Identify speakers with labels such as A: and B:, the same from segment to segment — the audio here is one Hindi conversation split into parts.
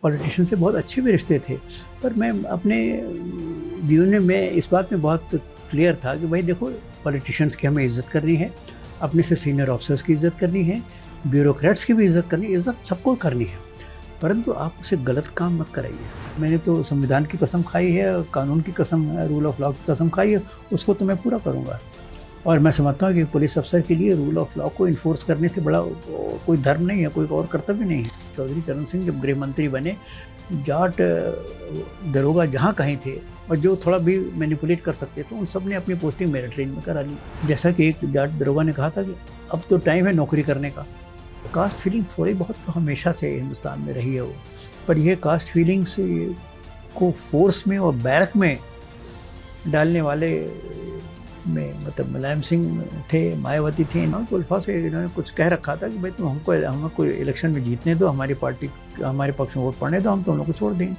A: पॉलिटिशियन से बहुत अच्छे भी रिश्ते थे, पर मैं अपने जीवन में मैं इस बात में बहुत क्लियर था कि भाई देखो, पॉलिटिशियंस की हमें इज़्ज़त करनी है, अपने से सीनियर ऑफिसर्स की इज़्ज़त करनी है, ब्यूरोक्रेट्स की भी इज़्ज़त करनी है, इज़्ज़त सबको करनी है, परंतु आप उसे गलत काम मत कराइए। मैंने तो संविधान की कसम खाई है, कानून की कसम, रूल ऑफ लॉ की कसम खाई है, उसको तो मैं पूरा करूँगा। और मैं समझता हूँ कि पुलिस अफसर के लिए रूल ऑफ लॉ को इन्फोर्स करने से बड़ा कोई धर्म नहीं है, कोई और कर्तव्य नहीं है। चौधरी चरण सिंह जब गृह मंत्री बने, जाट दरोगा जहाँ कहीं थे और जो थोड़ा भी मैनिपुलेट कर सकते थे, उन सब ने अपनी पोस्टिंग मेरिट रेंज में करा ली। जैसा कि एक जाट दरोगा ने कहा था कि अब तो टाइम है नौकरी करने का। कास्ट फीलिंग थोड़ी बहुत तो हमेशा से हिंदुस्तान में रही है वो, पर यह कास्ट फीलिंग्स को फोर्स में और बैरक में डालने वाले में मतलब मुलायम सिंह थे, मायावती थी, इन्होंने उल्फा से इन्होंने कुछ कह रखा था कि भाई तुम हमको इलेक्शन में जीतने दो, हमारी पार्टी हमारे पक्ष में वोट पड़ने दो, हम तुम लोग को छोड़ देंगे।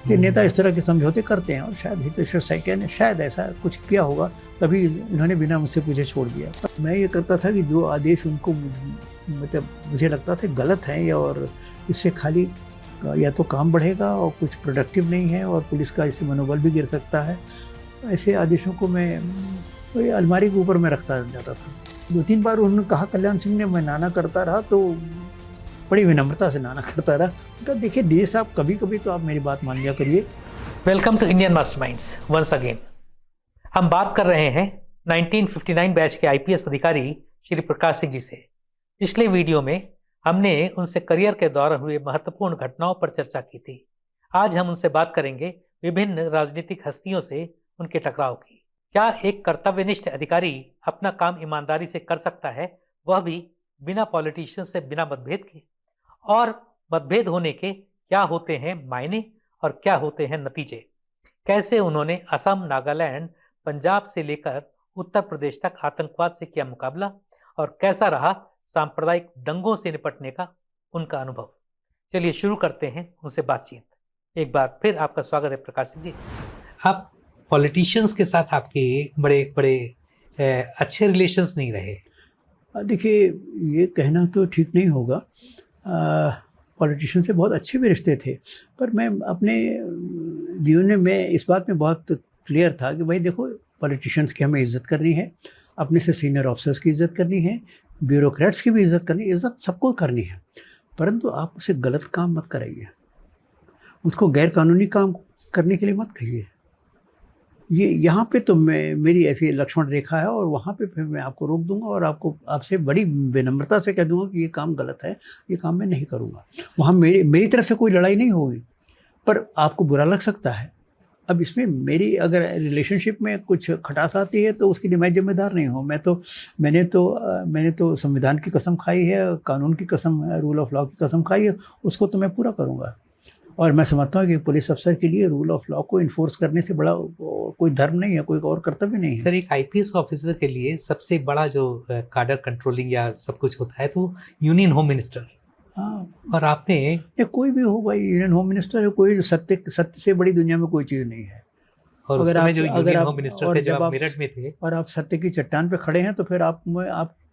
A: ये नेता इस तरह के समझौते करते हैं और शायद हितेश्वर सैकिया ने शायद ऐसा कुछ किया होगा, तभी इन्होंने बिना मुझसे पूछे छोड़ दिया। मैं ये करता था कि जो आदेश उनको मतलब मुझे लगता था गलत है या और इससे खाली या तो काम बढ़ेगा और कुछ प्रोडक्टिव नहीं है और पुलिस का इससे मनोबल भी गिर सकता है, ऐसे आदेशों को मैं तो अलमारी के ऊपर में रखता जाता था। 2-3 बार उन्होंने कहा कल्याण सिंह ने, मैं नाना करता रहा तो बड़ी विनम्रता से नाना करता रहा। उनका देखिए डीए साहब, कभी कभी तो आप मेरी बात मान लिया करिए।
B: Welcome to Indian Masterminds once again. हम बात कर रहे हैं 1959 बैच के आईपीएस अधिकारी श्री प्रकाश सिंह जी से। पिछले वीडियो में हमने उनसे करियर के दौरान हुए महत्वपूर्ण घटनाओं पर चर्चा की थी। आज हम उनसे बात करेंगे विभिन्न राजनीतिक हस्तियों से उनके टकराव की। क्या एक कर्तव्यनिष्ठ अधिकारी अपना काम ईमानदारी से कर सकता है, वह भी बिना पॉलिटिशियन से, बिना मतभेद के? और मतभेद होने के क्या होते हैं मायने और क्या होते हैं नतीजे? कैसे उन्होंने असम, नागालैंड, पंजाब से लेकर उत्तर प्रदेश तक आतंकवाद से किया मुकाबला और कैसा रहा सांप्रदायिक दंगों से निपटने का उनका अनुभव? चलिए शुरू करते हैं उनसे बातचीत। एक बार फिर आपका स्वागत है प्रकाश सिंह जी। आप पॉलिटिशियंस के साथ आपके बड़े बड़े अच्छे रिलेशंस नहीं रहे।
A: देखिए, ये कहना तो ठीक नहीं होगा, पॉलिटिशियन से बहुत अच्छे भी रिश्ते थे, पर मैं अपने जीवन में मैं इस बात में बहुत क्लियर था कि भाई देखो, पॉलिटिशियंस की हमें इज़्ज़त करनी है, अपने से सीनियर ऑफिसर्स की इज़्ज़त करनी है, ब्यूरोक्रेट्स की भी इज़्ज़त करनी है, इज़्ज़त सबको करनी है, परंतु आप उसे गलत काम मत कराइए, उसको गैर कानूनी काम करने के लिए मत कहिए। ये यहाँ पे तो मेरी ऐसी लक्ष्मण रेखा है और वहाँ पे फिर मैं आपको रोक दूंगा और आपसे बड़ी विनम्रता से कह दूंगा कि ये काम गलत है, ये काम मैं नहीं करूँगा। वहाँ मेरी तरफ से कोई लड़ाई नहीं होगी, पर आपको बुरा लग सकता है। अब इसमें मेरी अगर रिलेशनशिप में कुछ खटास आती है तो उसके लिए मैं जिम्मेदार नहीं हूँ। मैंने तो संविधान की कसम खाई है, कानून की कसम, रूल ऑफ लॉ की कसम खाई है, उसको तो मैं पूरा करूँगा। और मैं समझता हूँ कि पुलिस अफसर के लिए रूल ऑफ लॉ को इन्फोर्स करने से बड़ा कोई धर्म नहीं है, कोई और कर्तव्य नहीं है।
B: सर, एक आईपीएस ऑफिसर के लिए सबसे बड़ा जो काडर कंट्रोलिंग या सब कुछ होता है तो यूनियन होम मिनिस्टर।
A: हाँ,
B: और आपने
A: ये कोई भी हो भाई, यूनियन होम मिनिस्टर है, कोई सत्य से बड़ी दुनिया में कोई चीज़ नहीं है।
B: और उस समय जो यूनियन होम मिनिस्टर थे, जब आप मेरठ में थे
A: और आप सत्य की चट्टान पे खड़े हैं, तो फिर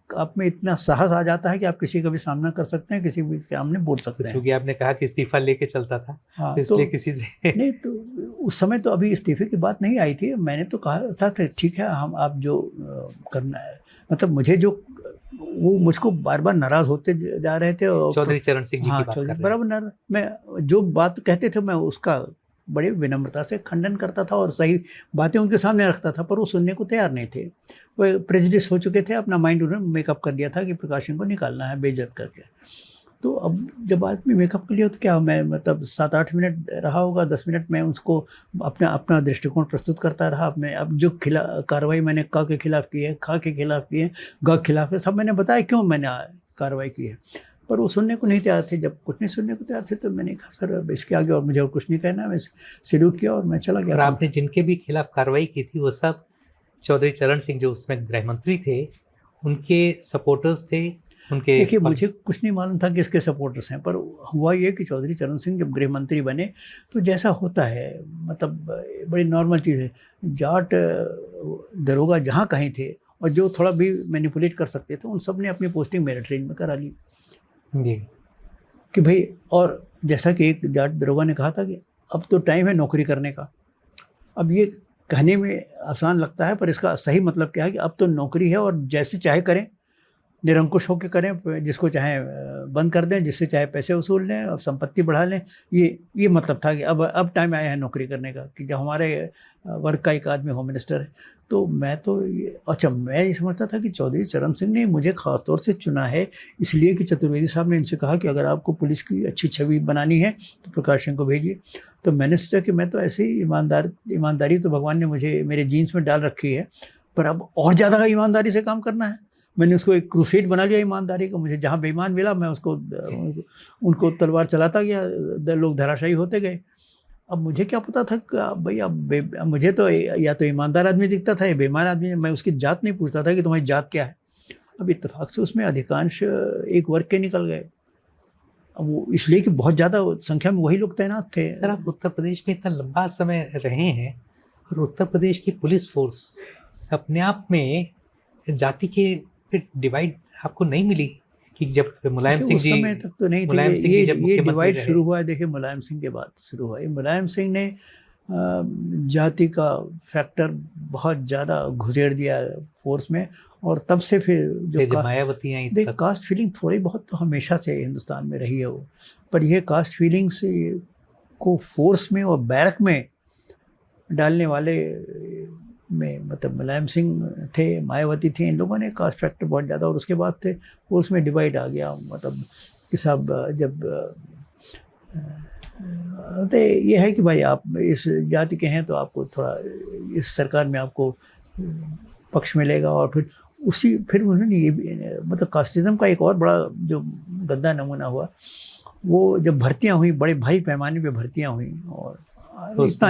A: आप में इतना साहस आ जाता है कि आप किसी का भी सामना कर सकते हैं, किसी भी सामने बोल सकते हैं।
B: क्योंकि आपने कहा कि इस्तीफा लेके चलता था।
A: हाँ,
B: इसलिए किसी से
A: नहीं, तो उस समय तो अभी इस्तीफे की बात नहीं आई थी। मैंने तो कहा था ठीक है, हम आप जो करना है, मतलब मुझे जो वो मुझको बार बार नाराज होते जा रहे थे।
B: चौधरी चरण सिंह जी की बात कर रहे हैं।
A: बराबर, मैं जो बात कहते थे मैं उसका बड़े विनम्रता से खंडन करता था और सही बातें उनके सामने रखता था, पर वो सुनने को तैयार नहीं थे। वो प्रेजुडिस हो चुके थे, अपना माइंड उन्होंने मेकअप कर लिया था कि प्रकाश सिंह को निकालना है बेइज्जत करके। तो अब जब आदमी मेकअप के लिए तो क्या, मैं मतलब 7-8 मिनट रहा होगा, 10 मिनट में उसको अपना दृष्टिकोण प्रस्तुत करता रहा। अब जो कार्रवाई मैंने क के खिलाफ की है, ख के खिलाफ की है, ग के खिलाफ है, सब मैंने बताया क्यों मैंने कार्रवाई की है, पर वो सुनने को नहीं तैयार थे। जब कुछ नहीं सुनने को तैयार थे तो मैंने कहा सर अब इसके आगे और मुझे और कुछ नहीं कहना है। मैं सैल्यूट किया और मैं चला गया।
B: और आपने जिनके भी खिलाफ कार्रवाई की थी वो सब चौधरी चरण सिंह, जो उसमें गृह मंत्री थे, उनके सपोर्टर्स थे। उनके
A: देखिए, मुझे कुछ नहीं मालूम था कि इसके सपोर्टर्स हैं, पर हुआ ये कि चौधरी चरण सिंह जब गृह मंत्री बने तो जैसा होता है, मतलब बड़ी नॉर्मल चीज़ है, जाट दरोगा जहाँ कहीं थे और जो थोड़ा भी मैनिपुलेट कर सकते थे, उन सब ने अपनी पोस्टिंग मेरिट रेंज में करा ली
B: जी।
A: कि भाई, और जैसा कि एक जाट दरोगा ने कहा था कि अब तो टाइम है नौकरी करने का। अब ये कहने में आसान लगता है, पर इसका सही मतलब क्या है कि अब तो नौकरी है और जैसे चाहे करें, निरंकुश होकर करें, जिसको चाहे बंद कर दें, जिससे चाहे पैसे वसूल लें और संपत्ति बढ़ा लें। ये मतलब था कि अब टाइम आया है नौकरी करने का, कि जब हमारे वर्ग का एक आदमी होम मिनिस्टर है। तो मैं तो मैं ये समझता था कि चौधरी चरण सिंह ने मुझे ख़ास तौर से चुना है इसलिए कि चतुर्वेदी साहब ने इनसे कहा कि अगर आपको पुलिस की अच्छी छवि बनानी है तो प्रकाश सिंह को भेजिए। तो मैंने सोचा कि मैं तो ऐसे ही ईमानदारी तो भगवान ने मुझे मेरे जीन्स में डाल रखी है, पर अब और ज़्यादा ईमानदारी से काम करना है। मैंने उसको एक क्रूसेड बना लिया ईमानदारी का। मुझे जहाँ बेईमान मिला मैं उनको तलवार चलाता गया, लोग धराशायी होते गए। अब मुझे क्या पता था कि भाई अब मुझे तो या तो ईमानदार आदमी दिखता था या बेईमान आदमी। मैं उसकी जात नहीं पूछता था कि तुम्हारी जात क्या है। अब इत्तेफाक से उसमें अधिकांश एक वर्ग के निकल गए। अब वो इसलिए कि बहुत ज़्यादा संख्या में वही लोग तैनात थे।
B: सर, आप उत्तर प्रदेश में इतना लंबा समय रहे हैं और उत्तर प्रदेश की पुलिस फोर्स अपने आप में जाति के डिवाइड आपको नहीं मिली कि जब मुलायम सिंह जी,
A: उस समय तक तो नहीं थी। ये डिवाइड शुरू हुआ है, देखिए मुलायम सिंह के बाद शुरू हुआ है। मुलायम सिंह ने जाति का फैक्टर बहुत ज़्यादा घुसेड़ दिया फोर्स में, और तब से फिर जो
B: मायावती आई,
A: कास्ट फीलिंग थोड़ी बहुत तो हमेशा से हिंदुस्तान में रही है वो, पर ये कास्ट फीलिंग से को फोर्स में और बैरक में डालने वाले में मतलब मुलायम सिंह थे, मायावती थी, इन लोगों ने कास्ट फैक्टर बहुत ज़्यादा। और उसके बाद थे फोर्स में डिवाइड आ गया। मतलब कि साहब जब तो ये है कि भाई आप इस जाति के हैं तो आपको थोड़ा इस सरकार में आपको पक्ष मिलेगा। और फिर उन्होंने ये मतलब कास्टिज्म का एक और बड़ा जो गंदा नमूना हुआ, वो जब भर्तियां हुई, बड़े भारी पैमाने पे भर्तियां हुई, और
B: तो
A: इतना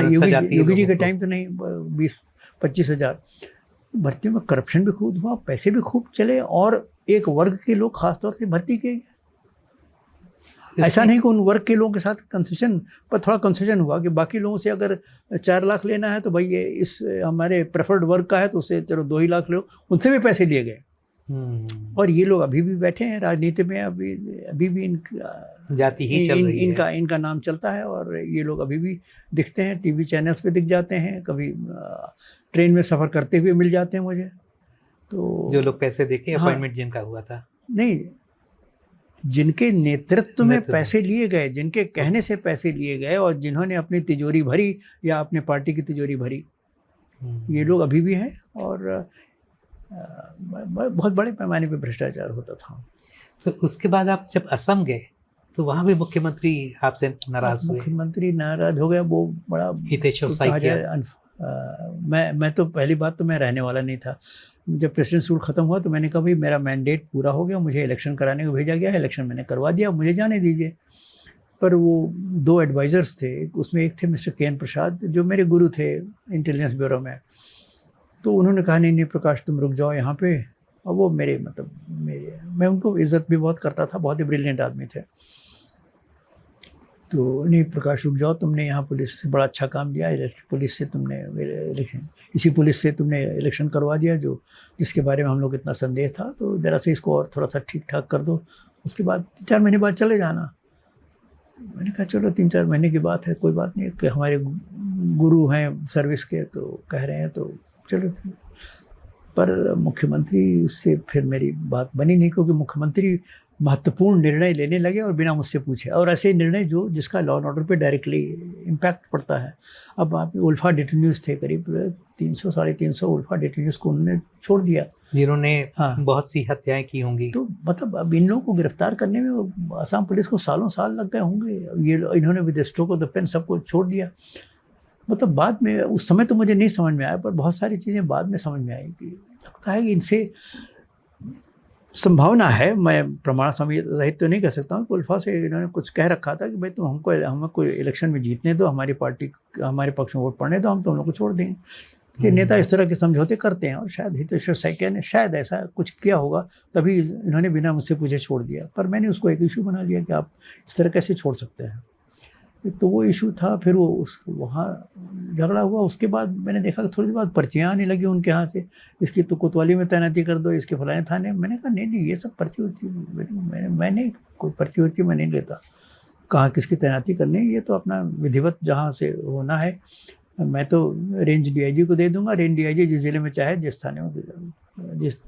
A: योगी जी के टाइम तो नहीं, 20-25 हज़ार भर्तियों में करप्शन भी खूब हुआ, पैसे भी खूब चले, और एक वर्ग के लोग खासतौर से भर्ती किए गए। ऐसा नहीं कि उन वर्ग के लोगों के साथ कंसेशन, पर थोड़ा कंसेशन हुआ कि बाकी लोगों से अगर 4 लाख लेना है तो भाई ये इस हमारे प्रेफर्ड वर्ग का है तो उससे चलो 2 ही लाख लो, उनसे भी पैसे लिए गए। और ये लोग अभी भी बैठे हैं राजनीति में, अभी भी इनका
B: जाति ही चल रही है,
A: इनका नाम चलता है, और ये लोग अभी भी दिखते हैं, टीवी चैनल्स पे दिख जाते हैं, कभी ट्रेन में सफ़र करते हुए मिल जाते हैं मुझे। तो
B: जो लोग पैसे देके अपॉइंटमेंट जिनका हुआ था,
A: नहीं, जिनके नेतृत्व में पैसे लिए गए, जिनके कहने से पैसे लिए गए, और जिन्होंने अपनी तिजोरी भरी या अपने पार्टी की तिजोरी भरी, ये लोग अभी भी हैं। और बहुत बड़े पैमाने पे भ्रष्टाचार होता था।
B: तो उसके बाद आप जब असम गए तो वहाँ भी मुख्यमंत्री आपसे नाराज हुए?
A: मुख्यमंत्री नाराज हो गया, वो बड़ा मैं तो पहली बात तो मैं रहने वाला नहीं था। जब प्रेसिडेंट रूल ख़त्म हुआ तो मैंने कहा भाई मेरा मैंडेट पूरा हो गया, मुझे इलेक्शन कराने को भेजा गया है, इलेक्शन मैंने करवा दिया, मुझे जाने दीजिए। पर वो 2 एडवाइज़र्स थे, उसमें एक थे मिस्टर के एन प्रसाद, जो मेरे गुरु थे इंटेलिजेंस ब्यूरो में। तो उन्होंने कहा नहीं प्रकाश तुम रुक जाओ यहाँ पे। और वो मेरे मैं उनको इज़्ज़त भी बहुत करता था, बहुत ही ब्रिलियंट आदमी थे। तो नहीं प्रकाश रुक जाओ, तुमने यहाँ पुलिस से बड़ा अच्छा काम दिया, पुलिस से तुमने इसी पुलिस से तुमने इलेक्शन करवा दिया जिसके बारे में हम लोग इतना संदेह था, तो ज़रा से इसको और थोड़ा सा ठीक ठाक कर दो, उसके बाद 4 महीने बाद चले जाना। मैंने कहा चलो 3-4 महीने की बात है, कोई बात नहीं, कि हमारे गुरु हैं सर्विस के तो कह रहे हैं तो चलो। पर मुख्यमंत्री से फिर मेरी बात बनी नहीं, क्योंकि मुख्यमंत्री महत्वपूर्ण निर्णय लेने लगे और बिना मुझसे पूछे, और ऐसे निर्णय जिसका लॉ एंड ऑर्डर पे डायरेक्टली इम्पैक्ट पड़ता है। अब आप उल्फा डिटेन्यूज थे, करीब 300-350 उल्फा डिटेन्यूज को उन्होंने छोड़ दिया,
B: जिन्होंने बहुत सी हत्याएं की होंगी।
A: तो मतलब अब इन लोगों को गिरफ्तार करने में आसाम पुलिस को सालों साल लग गए होंगे। ये इन्होंने with stroke of the pen सबको छोड़ दिया। मतलब बाद में, उस समय तो मुझे नहीं समझ में आया, पर बहुत सारी चीज़ें बाद में समझ में आई कि लगता है कि इनसे संभावना है, मैं प्रमाण सहित तो नहीं कह सकता हूँ, उल्फा से इन्होंने कुछ कह रखा था कि भाई तुम हमको इलेक्शन में जीतने दो, हमारी पार्टी हमारे पक्ष में वोट पड़ने दो, हम तुम लोग को छोड़ देंगे। ये नेता इस तरह के समझौते करते हैं, और शायद हितेश्वर सैकिया ने शायद ऐसा कुछ किया होगा, तभी इन्होंने बिना मुझसे पूछे छोड़ दिया। पर मैंने उसको एक इशू बना लिया कि आप इस तरह कैसे छोड़ सकते हैं। तो वो इशू था। फिर वो वहाँ झगड़ा हुआ। उसके बाद मैंने देखा कि थोड़ी देर बाद पर्चियाँ आने लगी उनके यहाँ से, इसकी तो कोतवाली में तैनाती कर दो, इसके फलाने थाने। मैंने कहा नहीं ये सब पर्ची उर्ची मैंने कोई पर्ची उर्ची मैं नहीं लेता। कहाँ किसकी तैनाती करनी है, ये तो अपना विधिवत जहाँ से होना है। मैं तो रेंज डीआईजी को दे दूंगा, रेंज डीआईजी जिस जिले में चाहे, जिस थाने में,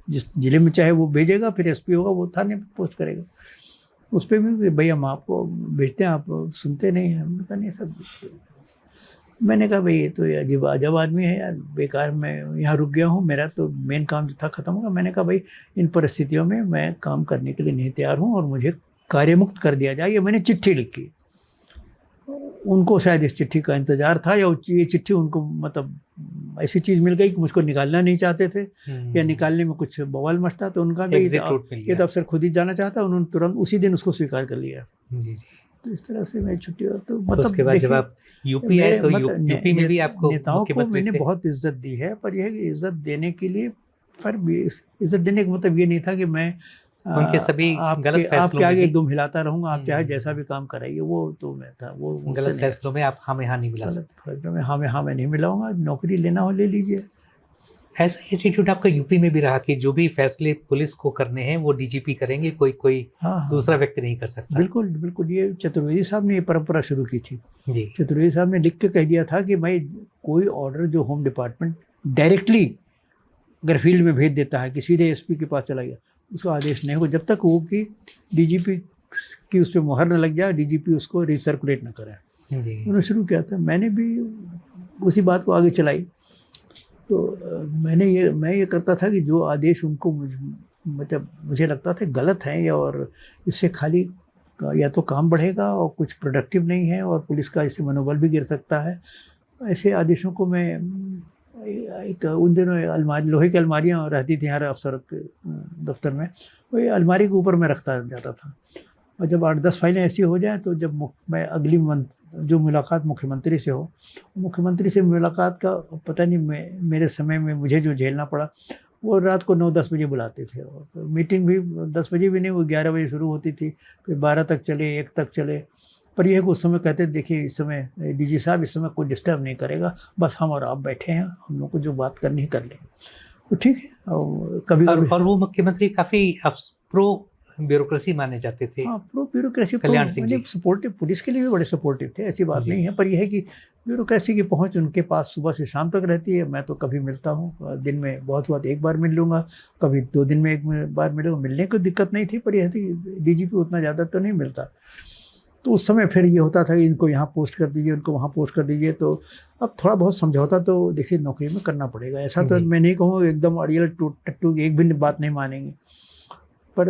A: जिस जिले में चाहे वो भेजेगा, फिर एसपी होगा वो थाने में पोस्ट करेगा। उस पर भी भाई हम आपको भेजते हैं, आप सुनते नहीं हैं। हमने कहा नहीं सब, मैंने कहा भाई ये तो अजीब अजब आदमी है यार, बेकार मैं यहाँ रुक गया हूँ, मेरा तो मेन काम जो था खत्म होगा। मैंने कहा भाई इन परिस्थितियों में मैं काम करने के लिए नहीं तैयार हूँ और मुझे कार्यमुक्त कर दिया जाए। ये मैंने चिट्ठी लिखी, उनको शायद इस चिट्ठी का इंतजार था, या ये चिट्ठी उनको मतलब ऐसी चीज़ मिल गई कि मुझको निकालना नहीं चाहते थे, या निकालने में कुछ बवाल मचता, तो उनका भी ये तो अफसर खुद ही जाना चाहता, उन्होंने तुरंत उसी दिन उसको स्वीकार कर लिया।
B: जी।
A: तो इस तरह से मैं छुट्टी, तो मतलब
B: उसके बाद जब आप यूपी आए तो यूपी में भी आपको
A: नेताओं को मैंने बहुत इज्जत दी है, पर यह इज्जत देने के लिए, पर इज्जत देने का मतलब ये नहीं था कि मैं
B: उनके सभी गलत फैसलों
A: आपके आगे दुम हिलाता रहूंगा, आप चाहे जैसा भी काम कराइए, वो तो मैं था, वो
B: गलत फैसलों में आप हाँ में हाँ नहीं मिला सकते।
A: गलत फैसलों में हाँ मैं नहीं मिलाऊंगा, नौकरी लेना हो ले लीजिए।
B: ऐसा एटीट्यूड आपका यूपी में भी रहा कि जो भी फैसले पुलिस को करने हैं वो डीजीपी करेंगे, कोई दूसरा व्यक्ति नहीं कर सकता?
A: बिल्कुल बिल्कुल, ये चतुर्वेदी साहब ने ये परंपरा शुरू की थी
B: जी।
A: चतुर्वेदी साहब ने लिख के कह दिया था कि भाई कोई ऑर्डर जो होम डिपार्टमेंट डायरेक्टली अगर फील्ड में भेज देता है कि सीधे एसपी के पास चला गया, उसका आदेश नहीं हो जब तक वो कि डीजीपी की उस पर मुहर न लग जाए, डीजीपी उसको रिसर्कुलेट न करे। उन्होंने शुरू किया था, मैंने भी उसी बात को आगे चलाई। तो मैं ये करता था कि जो आदेश उनको मतलब मुझे लगता था गलत हैं, और इससे खाली या तो काम बढ़ेगा और कुछ प्रोडक्टिव नहीं है, और पुलिस का इससे मनोबल भी गिर सकता है, ऐसे आदेशों को मैं एक उन दिनों अलमारी, लोहे की अलमारियाँ रहती थी हर अफसर के दफ्तर में, वो अलमारी के ऊपर मैं रखता जाता था। और जब 8-10 फाइलें ऐसी हो जाएं, तो जब मैं अगली जो मुलाकात मुख्यमंत्री से हो, मुख्यमंत्री से मुलाकात का पता नहीं मेरे समय में मुझे जो झेलना पड़ा, वो रात को 9-10 बजे बुलाते थे, और मीटिंग भी 10 बजे भी नहीं, वो 11 बजे शुरू होती थी, फिर 12 तक चले, 1 तक चले। पर यह उस समय कहते देखिए इस समय डीजी साहब इस समय कोई डिस्टर्ब नहीं करेगा, बस हम और आप बैठे हैं, हम लोग को जो बात करनी है कर लें, तो ठीक है। और कभी
B: और वो मुख्यमंत्री काफ़ी प्रो ब्यूरोक्रेसी माने जाते थे।
A: हाँ, pro bureaucracy,
B: Kalyan Singh ji
A: supportive, police के लिए भी बड़े सपोर्टिव थे, ऐसी बात नहीं है, पर यह है कि ब्यूरोक्रेसी की पहुंच उनके पास सुबह से शाम तक रहती है। मैं तो कभी मिलता हूँ, दिन में बहुत एक बार मिल लूँगा, कभी 2 दिन में 1 बार मिलूँगा, मिलने की दिक्कत नहीं थी, पर यह थी डीजीपी उतना ज़्यादा तो नहीं मिलता। तो उस समय फिर ये होता था कि इनको यहाँ पोस्ट कर दीजिए, उनको वहाँ पोस्ट कर दीजिए, तो अब थोड़ा बहुत समझौता तो देखिए नौकरी में करना पड़ेगा। ऐसा तो मैं नहीं कहूँगा एकदम अड़ियल टट्टू एक भी बात नहीं मानेंगे, पर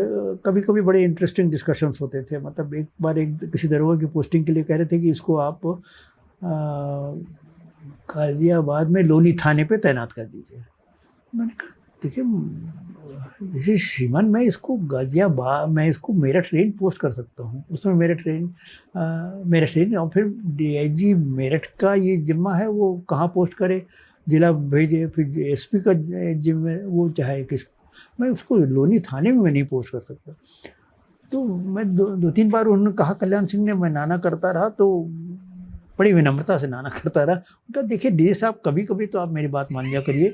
A: कभी कभी बड़े इंटरेस्टिंग डिस्कशंस होते थे। मतलब एक बार किसी दरोगा की पोस्टिंग के लिए कह रहे थे कि इसको आप गाज़ियाबाद में लोनी थाने पे तैनात कर दीजिए। मैंने कहा देखिए श्रीमान, मैं इसको मेरठ रेंज पोस्ट कर सकता हूँ, उसमें मेरठ रेंज और फिर डीआईजी मेरठ का ये जिम्मा है, वो कहाँ पोस्ट करे, जिला भेजे, फिर एसपी का जिम्मे वो चाहे किस, मैं उसको लोनी थाने में मैं नहीं पोस्ट कर सकता। तो मैं 2-3 बार उन्होंने कहा, कल्याण सिंह ने, मैं नाना करता रहा, तो बड़ी विनम्रता से नाना करता रहा। उनका देखिए डीए साहब कभी कभी तो आप मेरी बात मान लिया करिए।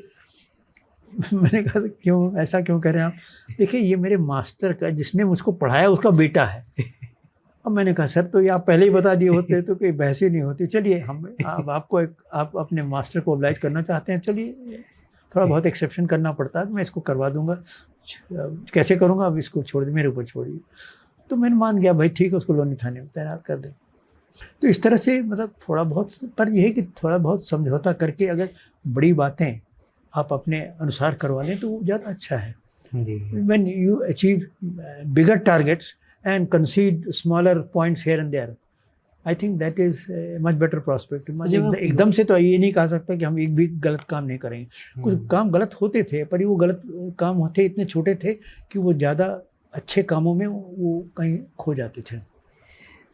A: मैंने कहा क्यों, ऐसा क्यों कह रहे हैं आप? देखिए ये मेरे मास्टर का, जिसने मुझको पढ़ाया, उसका बेटा है। अब मैंने कहा सर तो ये आप पहले ही बता दिए होते तो कोई बहस ही नहीं होती। चलिए आप अपने मास्टर को ऑब्लाइज करना चाहते हैं, चलिए थोड़ा बहुत एक्सेप्शन करना पड़ता है, मैं इसको करवा दूंगा, कैसे करूँगा अब इसको छोड़ दे, मेरे ऊपर छोड़िए। तो मैंने मान गया, भाई ठीक है, उसको लोनी थाने में तैनात कर दे। तो इस तरह से मतलब थोड़ा बहुत, पर यह है कि थोड़ा बहुत समझौता करके अगर बड़ी बातें आप अपने अनुसार करवा लें तो वो ज़्यादा अच्छा है। When you achieve bigger targets and concede smaller points here and there, I think that is a much better prospect. एकदम से तो ये नहीं कहा सकता कि हम एक भी गलत काम नहीं करेंगे। कुछ काम गलत होते थे, पर वो गलत काम होते इतने छोटे थे कि वो ज़्यादा अच्छे कामों में वो कहीं खो जाते थे।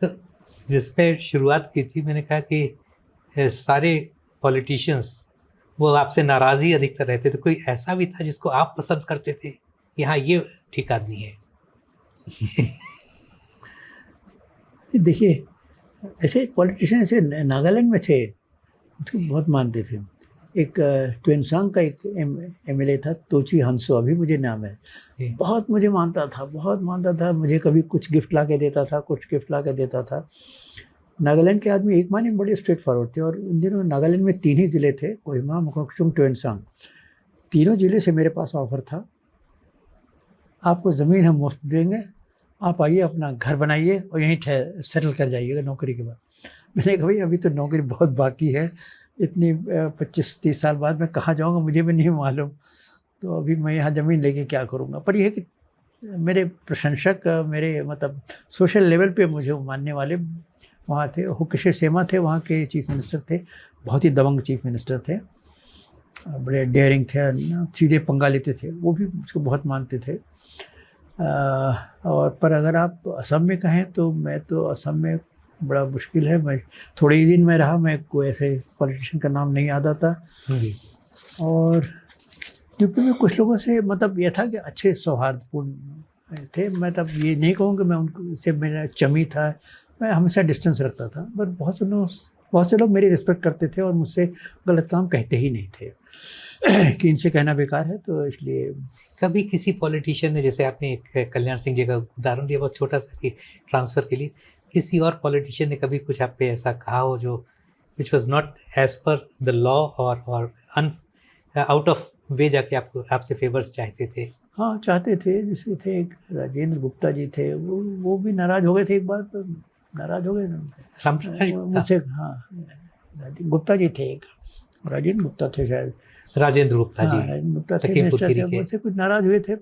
B: तो जिस पे शुरुआत की थी, मैंने कहा कि सारे पॉलिटिशियंस वो आपसे नाराज़ ही अधिकतर रहते थे, कोई ऐसा भी था जिसको आप पसंद करते थे कि हाँ ये ठीक आदमी है?
A: देखिए ऐसे पॉलिटिशियन ऐसे नागालैंड में थे, उसको बहुत मानते थे। एक ट्वेंसांग का एक एमएलए था, तोची हंसो, अभी मुझे नाम है। बहुत मुझे मानता था, मुझे कभी कुछ गिफ्ट ला के देता था। नागालैंड के आदमी एक माने बड़े स्ट्रेट फॉरवर्ड थे, और उन दिनों नागालैंड में 3 ही ज़िले थे, कोहिमा, मोकोकचुंग, ट्वेंसांग। तीनों ज़िले से मेरे पास ऑफ़र था, आपको ज़मीन हम मुफ्त देंगे, आप आइए अपना घर बनाइए और यहीं सेटल कर जाइएगा नौकरी के बाद। मैंने कहा भाई अभी तो नौकरी बहुत बाकी है, इतनी 25-30 साल बाद मैं कहाँ जाऊँगा मुझे भी नहीं मालूम, तो अभी मैं यहाँ ज़मीन लेके क्या करूँगा। पर यह कि मेरे प्रशंसक, मेरे मतलब सोशल लेवल पे मुझे मानने वाले वहाँ थे। हुकेशे सेमा थे वहाँ के चीफ मिनिस्टर थे, बहुत ही दबंग चीफ मिनिस्टर थे, बड़े डेयरिंग थे, सीधे पंगा लेते थे, वो भी मुझको बहुत मानते थे। और पर अगर आप असम में कहें तो मैं तो असम में बड़ा मुश्किल है, मैं थोड़े ही दिन में रहा, मैं कोई ऐसे पॉलिटिशियन का नाम नहीं याद आता। और यूपी में कुछ लोगों से मतलब ये था कि अच्छे सौहार्दपूर्ण थे, मैं तब ये नहीं कहूँ कि मैं उनसे मेरा चमी था, मैं हमेशा डिस्टेंस रखता था, बट बहुत से लोग मेरी रिस्पेक्ट करते थे और मुझसे गलत काम कहते ही नहीं थे कि इनसे कहना बेकार है, तो इसलिए।
B: कभी किसी पॉलिटिशियन ने, जैसे आपने एक कल्याण सिंह जी का उदाहरण दिया बहुत छोटा सा कि ट्रांसफ़र के लिए, किसी और पॉलिटिशियन ने कभी कुछ आप पे ऐसा कहा हो जो which was not as per the law और आउट ऑफ वे जाके आपसे फेवर्स चाहते थे?
A: हाँ, चाहते थे। जैसे थे एक राजेंद्र गुप्ता जी थे, वो भी नाराज़ हो गए थे एक बार, नाराज़ हो गए मुझसे। हाँ, गुप्ता जी थे, एक राजेंद्र गुप्ता थे शायद,
B: राजेंद्र गुप्ता जी,
A: राजेंद्र गुप्ता थे, मिनिस्टर थे, मुझसे कुछ नाराज़ हुए थे,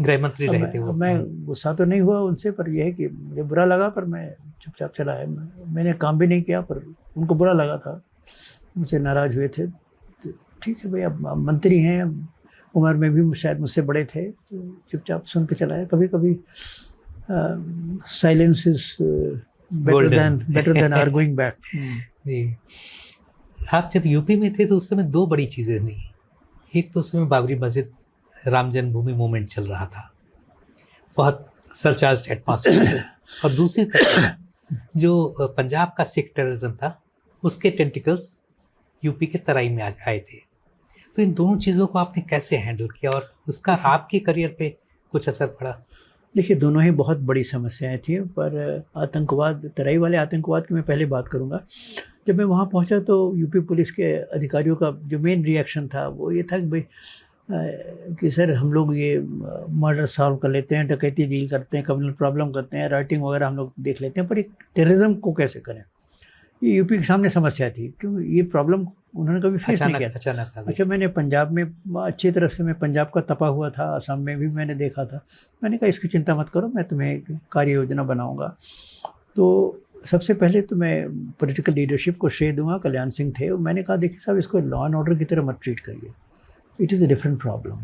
B: गृह मंत्री रहे थे वो।
A: मैं गुस्सा तो नहीं हुआ उनसे, पर यह है कि मुझे बुरा लगा, पर मैं चुपचाप चला है। मैंने काम भी नहीं किया, पर उनको बुरा लगा था, मुझसे नाराज़ हुए थे। तो ठीक है भाई, अब मंत्री हैं, उम्र में भी शायद मुझसे बड़े थे, तो चुपचाप सुन के चलाए। कभी कभी silence is better than arguing back.
B: जी, आप जब यूपी में थे तो उस समय 2 बड़ी चीज़ें हुई। एक तो उस समय बाबरी मस्जिद राम जन्मभूमि मूवमेंट चल रहा था, बहुत सरचार्ज्ड एटमॉस्फेयर, और दूसरी तरफ जो पंजाब का सिख टेररिज्म था, उसके टेंटिकल्स यूपी के तराई में आए थे। तो इन दोनों चीज़ों को आपने कैसे हैंडल किया और उसका आपके करियर पे कुछ असर पड़ा?
A: देखिए, दोनों ही बहुत बड़ी समस्याएं थी, पर आतंकवाद, तराई वाले आतंकवाद की मैं पहले बात करूंगा। जब मैं वहाँ पहुँचा तो यूपी पुलिस के अधिकारियों का जो मेन रिएक्शन था वो ये था कि भाई कि सर हम लोग ये मर्डर सॉल्व कर लेते हैं, डकैती डील करते हैं, कम्युनल प्रॉब्लम करते हैं, राइटिंग वगैरह हम लोग देख लेते हैं, पर एक टेररिज्म को कैसे करें, ये यूपी के सामने समस्या थी, क्योंकि ये प्रॉब्लम उन्होंने कभी फेस नहीं किया।
B: अचानक
A: अच्छा, मैंने पंजाब में अच्छी तरह से, मैं पंजाब का तपा हुआ था, असम में भी मैंने देखा था। मैंने कहा इसकी चिंता मत करो, मैं तुम्हें एक कार्य योजना बनाऊंगा। तो सबसे पहले तो मैं पॉलिटिकल लीडरशिप को श्रेय दूंगा, कल्याण सिंह थे। मैंने कहा देखिए साहब, इसको लॉ एंड ऑर्डर की तरह मत ट्रीट करिए, it is a different problem.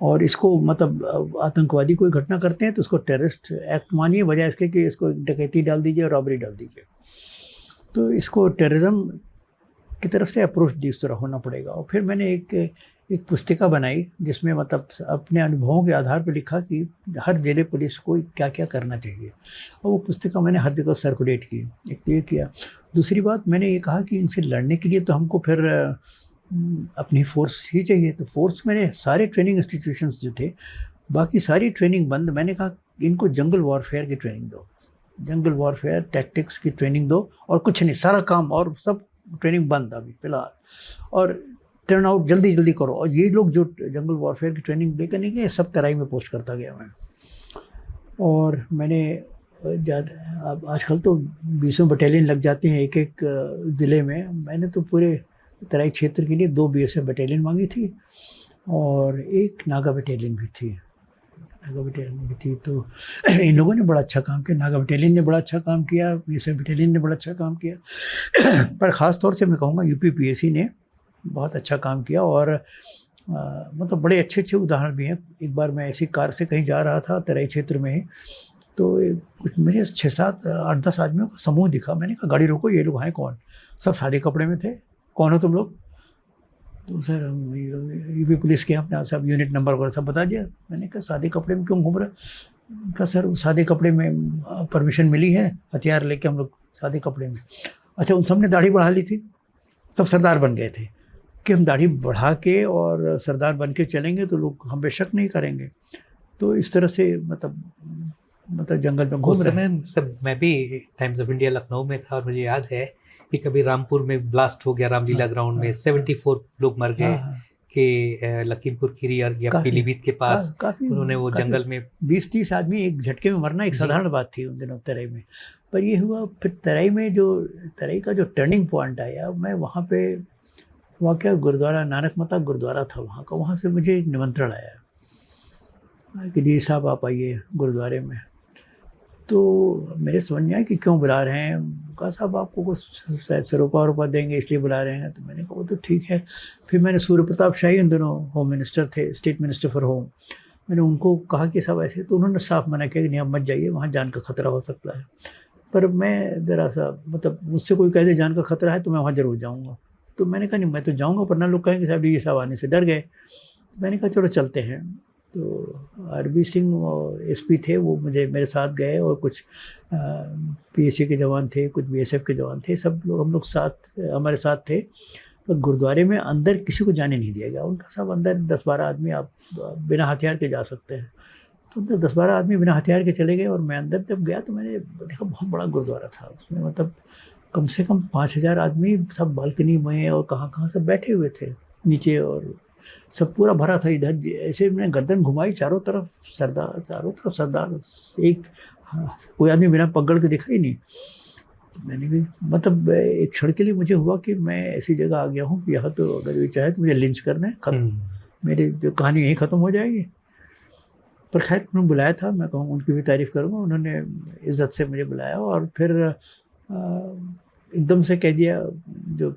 A: और इसको मतलब आतंकवादी कोई घटना करते हैं तो उसको टेररिस्ट एक्ट मानिए, बजाय इसके कि इसको डकैती डाल दीजिए, रॉबरी डाल दीजिए। तो इसको टेररिज्म की तरफ से अप्रोच इस तरह होना पड़ेगा। और फिर मैंने एक पुस्तिका बनाई जिसमें मतलब अपने अनुभवों के आधार पर लिखा कि हर जिले पुलिस को क्या क्या करना चाहिए, और वो पुस्तिका मैंने हर जगह सर्कुलेट की। एक तो ये किया। दूसरी बात, मैंने ये कहा कि इनसे लड़ने के लिए तो हमको फिर अपनी फोर्स ही चाहिए। तो फोर्स, मैंने सारे ट्रेनिंग इंस्टीट्यूशंस जो थे, बाकी सारी ट्रेनिंग बंद। मैंने कहा इनको जंगल वॉरफेयर की ट्रेनिंग दो, जंगल वॉरफेयर टैक्टिक्स की ट्रेनिंग दो, और कुछ नहीं, सारा काम और सब ट्रेनिंग बंद अभी फिलहाल, और टर्न आउट जल्दी जल्दी करो। और ये लोग जो जंगल वॉरफेयर की ट्रेनिंग लेकर निकले, सब तराई में पोस्ट करता गया मैं। और मैंने ज़्यादा, अब आजकल तो 20 बटालियन लग जाते हैं एक एक ज़िले में। मैंने तो पूरे तराई क्षेत्र के लिए 2 BSF बटालियन मांगी थी, और 1 नागा बटालियन भी थी। तो इन लोगों ने बड़ा अच्छा काम किया, नागा बटालियन ने बड़ा अच्छा काम किया, BSF बटालियन ने बड़ा अच्छा काम किया। पर ख़ास तौर से मैं कहूँगा यूपी PSC ने बहुत अच्छा काम किया। और मतलब बड़े अच्छे अच्छे उदाहरण भी हैं। एक बार मैं ऐसी कार से कहीं जा रहा था तराई क्षेत्र में ही, तो कुछ मेरे 6-7 8-10 आदमियों का समूह दिखा। मैंने कहा गाड़ी रोको, ये लोग हैं कौन? सब सादे कपड़े में थे। कौन हो तुम लोग? तो सर हम यूपी पुलिस के, अपने सब यूनिट नंबर वगैरह सब बता दिया। मैंने कहा सादे कपड़े में क्यों घूम रहे? कहा सर सादे कपड़े में परमिशन मिली है, हथियार लेके हम लोग सादे कपड़े में। अच्छा, उन सब ने दाढ़ी बढ़ा ली थी, सब सरदार बन गए थे। कि हम दाढ़ी बढ़ा के और सरदार बन के चलेंगे तो लोग हम पे शक नहीं करेंगे। तो इस तरह से मतलब जंगल में घूम
B: उस
A: रहे हैं।
B: समय सब मैं भी टाइम्स ऑफ इंडिया लखनऊ में था और मुझे याद है कि कभी रामपुर में ब्लास्ट हो गया, रामलीला ग्राउंड में 74 लोग मर गए,
A: हाँ,
B: कि लखीमपुर खीरी या
A: काफी
B: पीलीभीत के पास
A: काफी
B: उन्होंने वो जंगल में
A: 20-30 आदमी एक झटके में मरना एक
B: जी।
A: साधारण बात थी उन दिनों तराई में। पर ये हुआ फिर तराई का जो टर्निंग पॉइंट आया, मैं वहाँ पे वाकया गुरुद्वारा नानक मता गुरुद्वारा था वहाँ का, वहाँ से मुझे निमंत्रण आया कि डी साहब आप आइए गुरुद्वारे में। तो मेरे समझ में आया कि क्यों बुला रहे हैं। कहा साहब आपको कुछ शायद से रुपया देंगे इसलिए बुला रहे हैं। तो मैंने कहा वो तो ठीक है। फिर मैंने सूर्य प्रताप शाही उन दिनों होम मिनिस्टर थे, स्टेट मिनिस्टर फॉर होम, मैंने उनको कहा कि साहब ऐसे, तो उन्होंने साफ मना किया कि नहीं आप मत जाइए, वहाँ जान का खतरा हो सकता है। पर मैं ज़रा सा मतलब मुझसे कोई कह दे जान का खतरा है तो मैं वहाँ ज़रूर जाऊँगा। तो मैंने कहा नहीं मैं तो जाऊँगा, पर ना लोग कहेंगे साहब ये साहब आने से डर गए। मैंने कहा चलो चलते हैं। तो आरबी सिंह एसपी थे, वो मेरे साथ गए और कुछ पीएसी के जवान थे, कुछ बीएसएफ के जवान थे, सब लोग हम लोग हमारे साथ थे। तो गुरुद्वारे में अंदर किसी को जाने नहीं दिया गया। उनका सब अंदर 10-12 आदमी आप बिना हथियार के जा सकते हैं। तो अंदर 10-12 आदमी बिना हथियार के चले गए और मैं अंदर जब गया तो मैंने देखा बहुत बड़ा गुरुद्वारा था। उसमें मतलब कम से कम 5000 आदमी सब बालकनी में और कहाँ सब बैठे हुए थे नीचे, और सब पूरा भरा था। इधर ऐसे मैंने गर्दन घुमाई, चारों तरफ सरदार, एक कोई आदमी बिना पगड़ के दिखा ही नहीं। तो मैंने भी मतलब एक क्षण के लिए मुझे हुआ कि मैं ऐसी जगह आ गया हूँ कि यहाँ तो अगर ये चाहे तो मुझे लिंच करना है, खत्म, मेरी जो कहानी यहीं ख़त्म हो जाएगी। पर खैर उन्होंने बुलाया था, मैं कहूँ उनकी भी तारीफ़ करूँगा, उन्होंने इज़्ज़त से मुझे बुलाया और फिर एकदम से कह दिया जो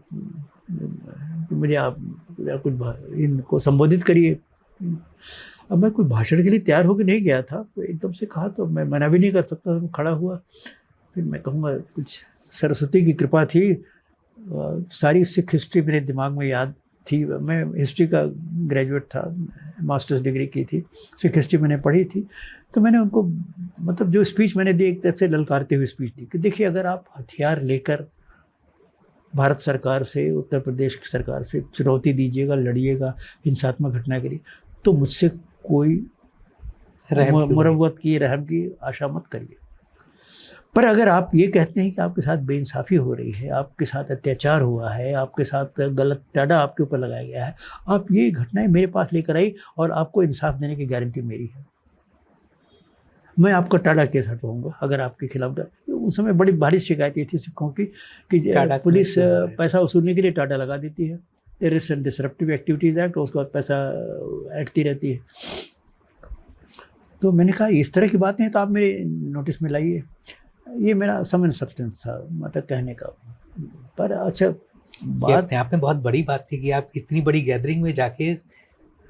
A: मुझे आप कुछ इनको संबोधित करिए। अब मैं कोई भाषण के लिए तैयार होकर नहीं गया था, तो एकदम से कहा तो मैं मना भी नहीं कर सकता, तो खड़ा हुआ। फिर मैं कहूँगा कुछ सरस्वती की कृपा थी, सारी सिख हिस्ट्री मेरे दिमाग में याद थी। मैं हिस्ट्री का ग्रेजुएट था, मास्टर्स डिग्री की थी, सिख हिस्ट्री मैंने पढ़ी थी। तो मैंने उनको मतलब जो स्पीच मैंने दी एक तरह से ललकारते हुए स्पीच दी कि देखिए अगर आप हथियार लेकर भारत सरकार से, उत्तर प्रदेश की सरकार से चुनौती दीजिएगा, लड़िएगा हिंसात्मक घटना के लिए, तो मुझसे कोई मुरव्वत की, रहम की आशा मत करिए। पर अगर आप ये कहते हैं कि आपके साथ बेइंसाफ़ी हो रही है, आपके साथ अत्याचार हुआ है, आपके साथ गलत टाडा आपके ऊपर लगाया गया है, आप ये घटनाएं मेरे पास लेकर आई और आपको इंसाफ देने की गारंटी मेरी है। मैं आपका टाडा केस हटवाऊंगा अगर आपके खिलाफ। उस समय बड़ी भारी शिकायतें थी सिखों की कि पुलिस पैसा वसूलने के लिए टाडा लगा देती है, terrorist and disruptive activities act, उसके बाद पैसा ऐंठती रहती है। तो मैंने कहा इस तरह की बातें हैं तो आप मेरे नोटिस में लाइए। ये मेरा सम एंड सब्सटेंस था मतलब कहने का। पर अच्छा बात
B: अपने आप में बहुत बड़ी बात थी कि आप इतनी बड़ी गैदरिंग में जाके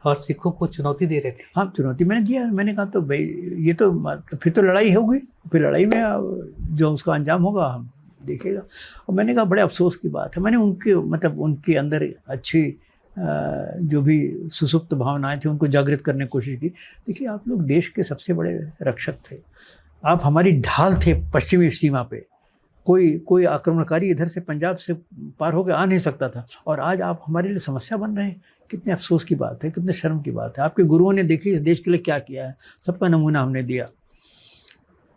B: और सिखों को चुनौती दे रहे थे।
A: हाँ चुनौती मैंने दिया। मैंने कहा तो भाई ये तो फिर तो लड़ाई होगी, फिर लड़ाई में जो उसका अंजाम होगा हम देखेगा। और मैंने कहा बड़े अफसोस की बात है, मैंने उनके अंदर अच्छी जो भी सुसुप्त भावनाएं थी उनको जागृत करने की कोशिश की। देखिए आप लोग देश के सबसे बड़े रक्षक थे, आप हमारी ढाल थे पश्चिमी सीमा पे। कोई आक्रमणकारी इधर से पंजाब से पार होकर आ नहीं सकता था, और आज आप हमारे लिए समस्या बन रहे हैं। कितने अफसोस की बात है, कितने शर्म की बात है। आपके गुरुओं ने देखिए इस देश के लिए क्या किया है, सबका नमूना हमने दिया।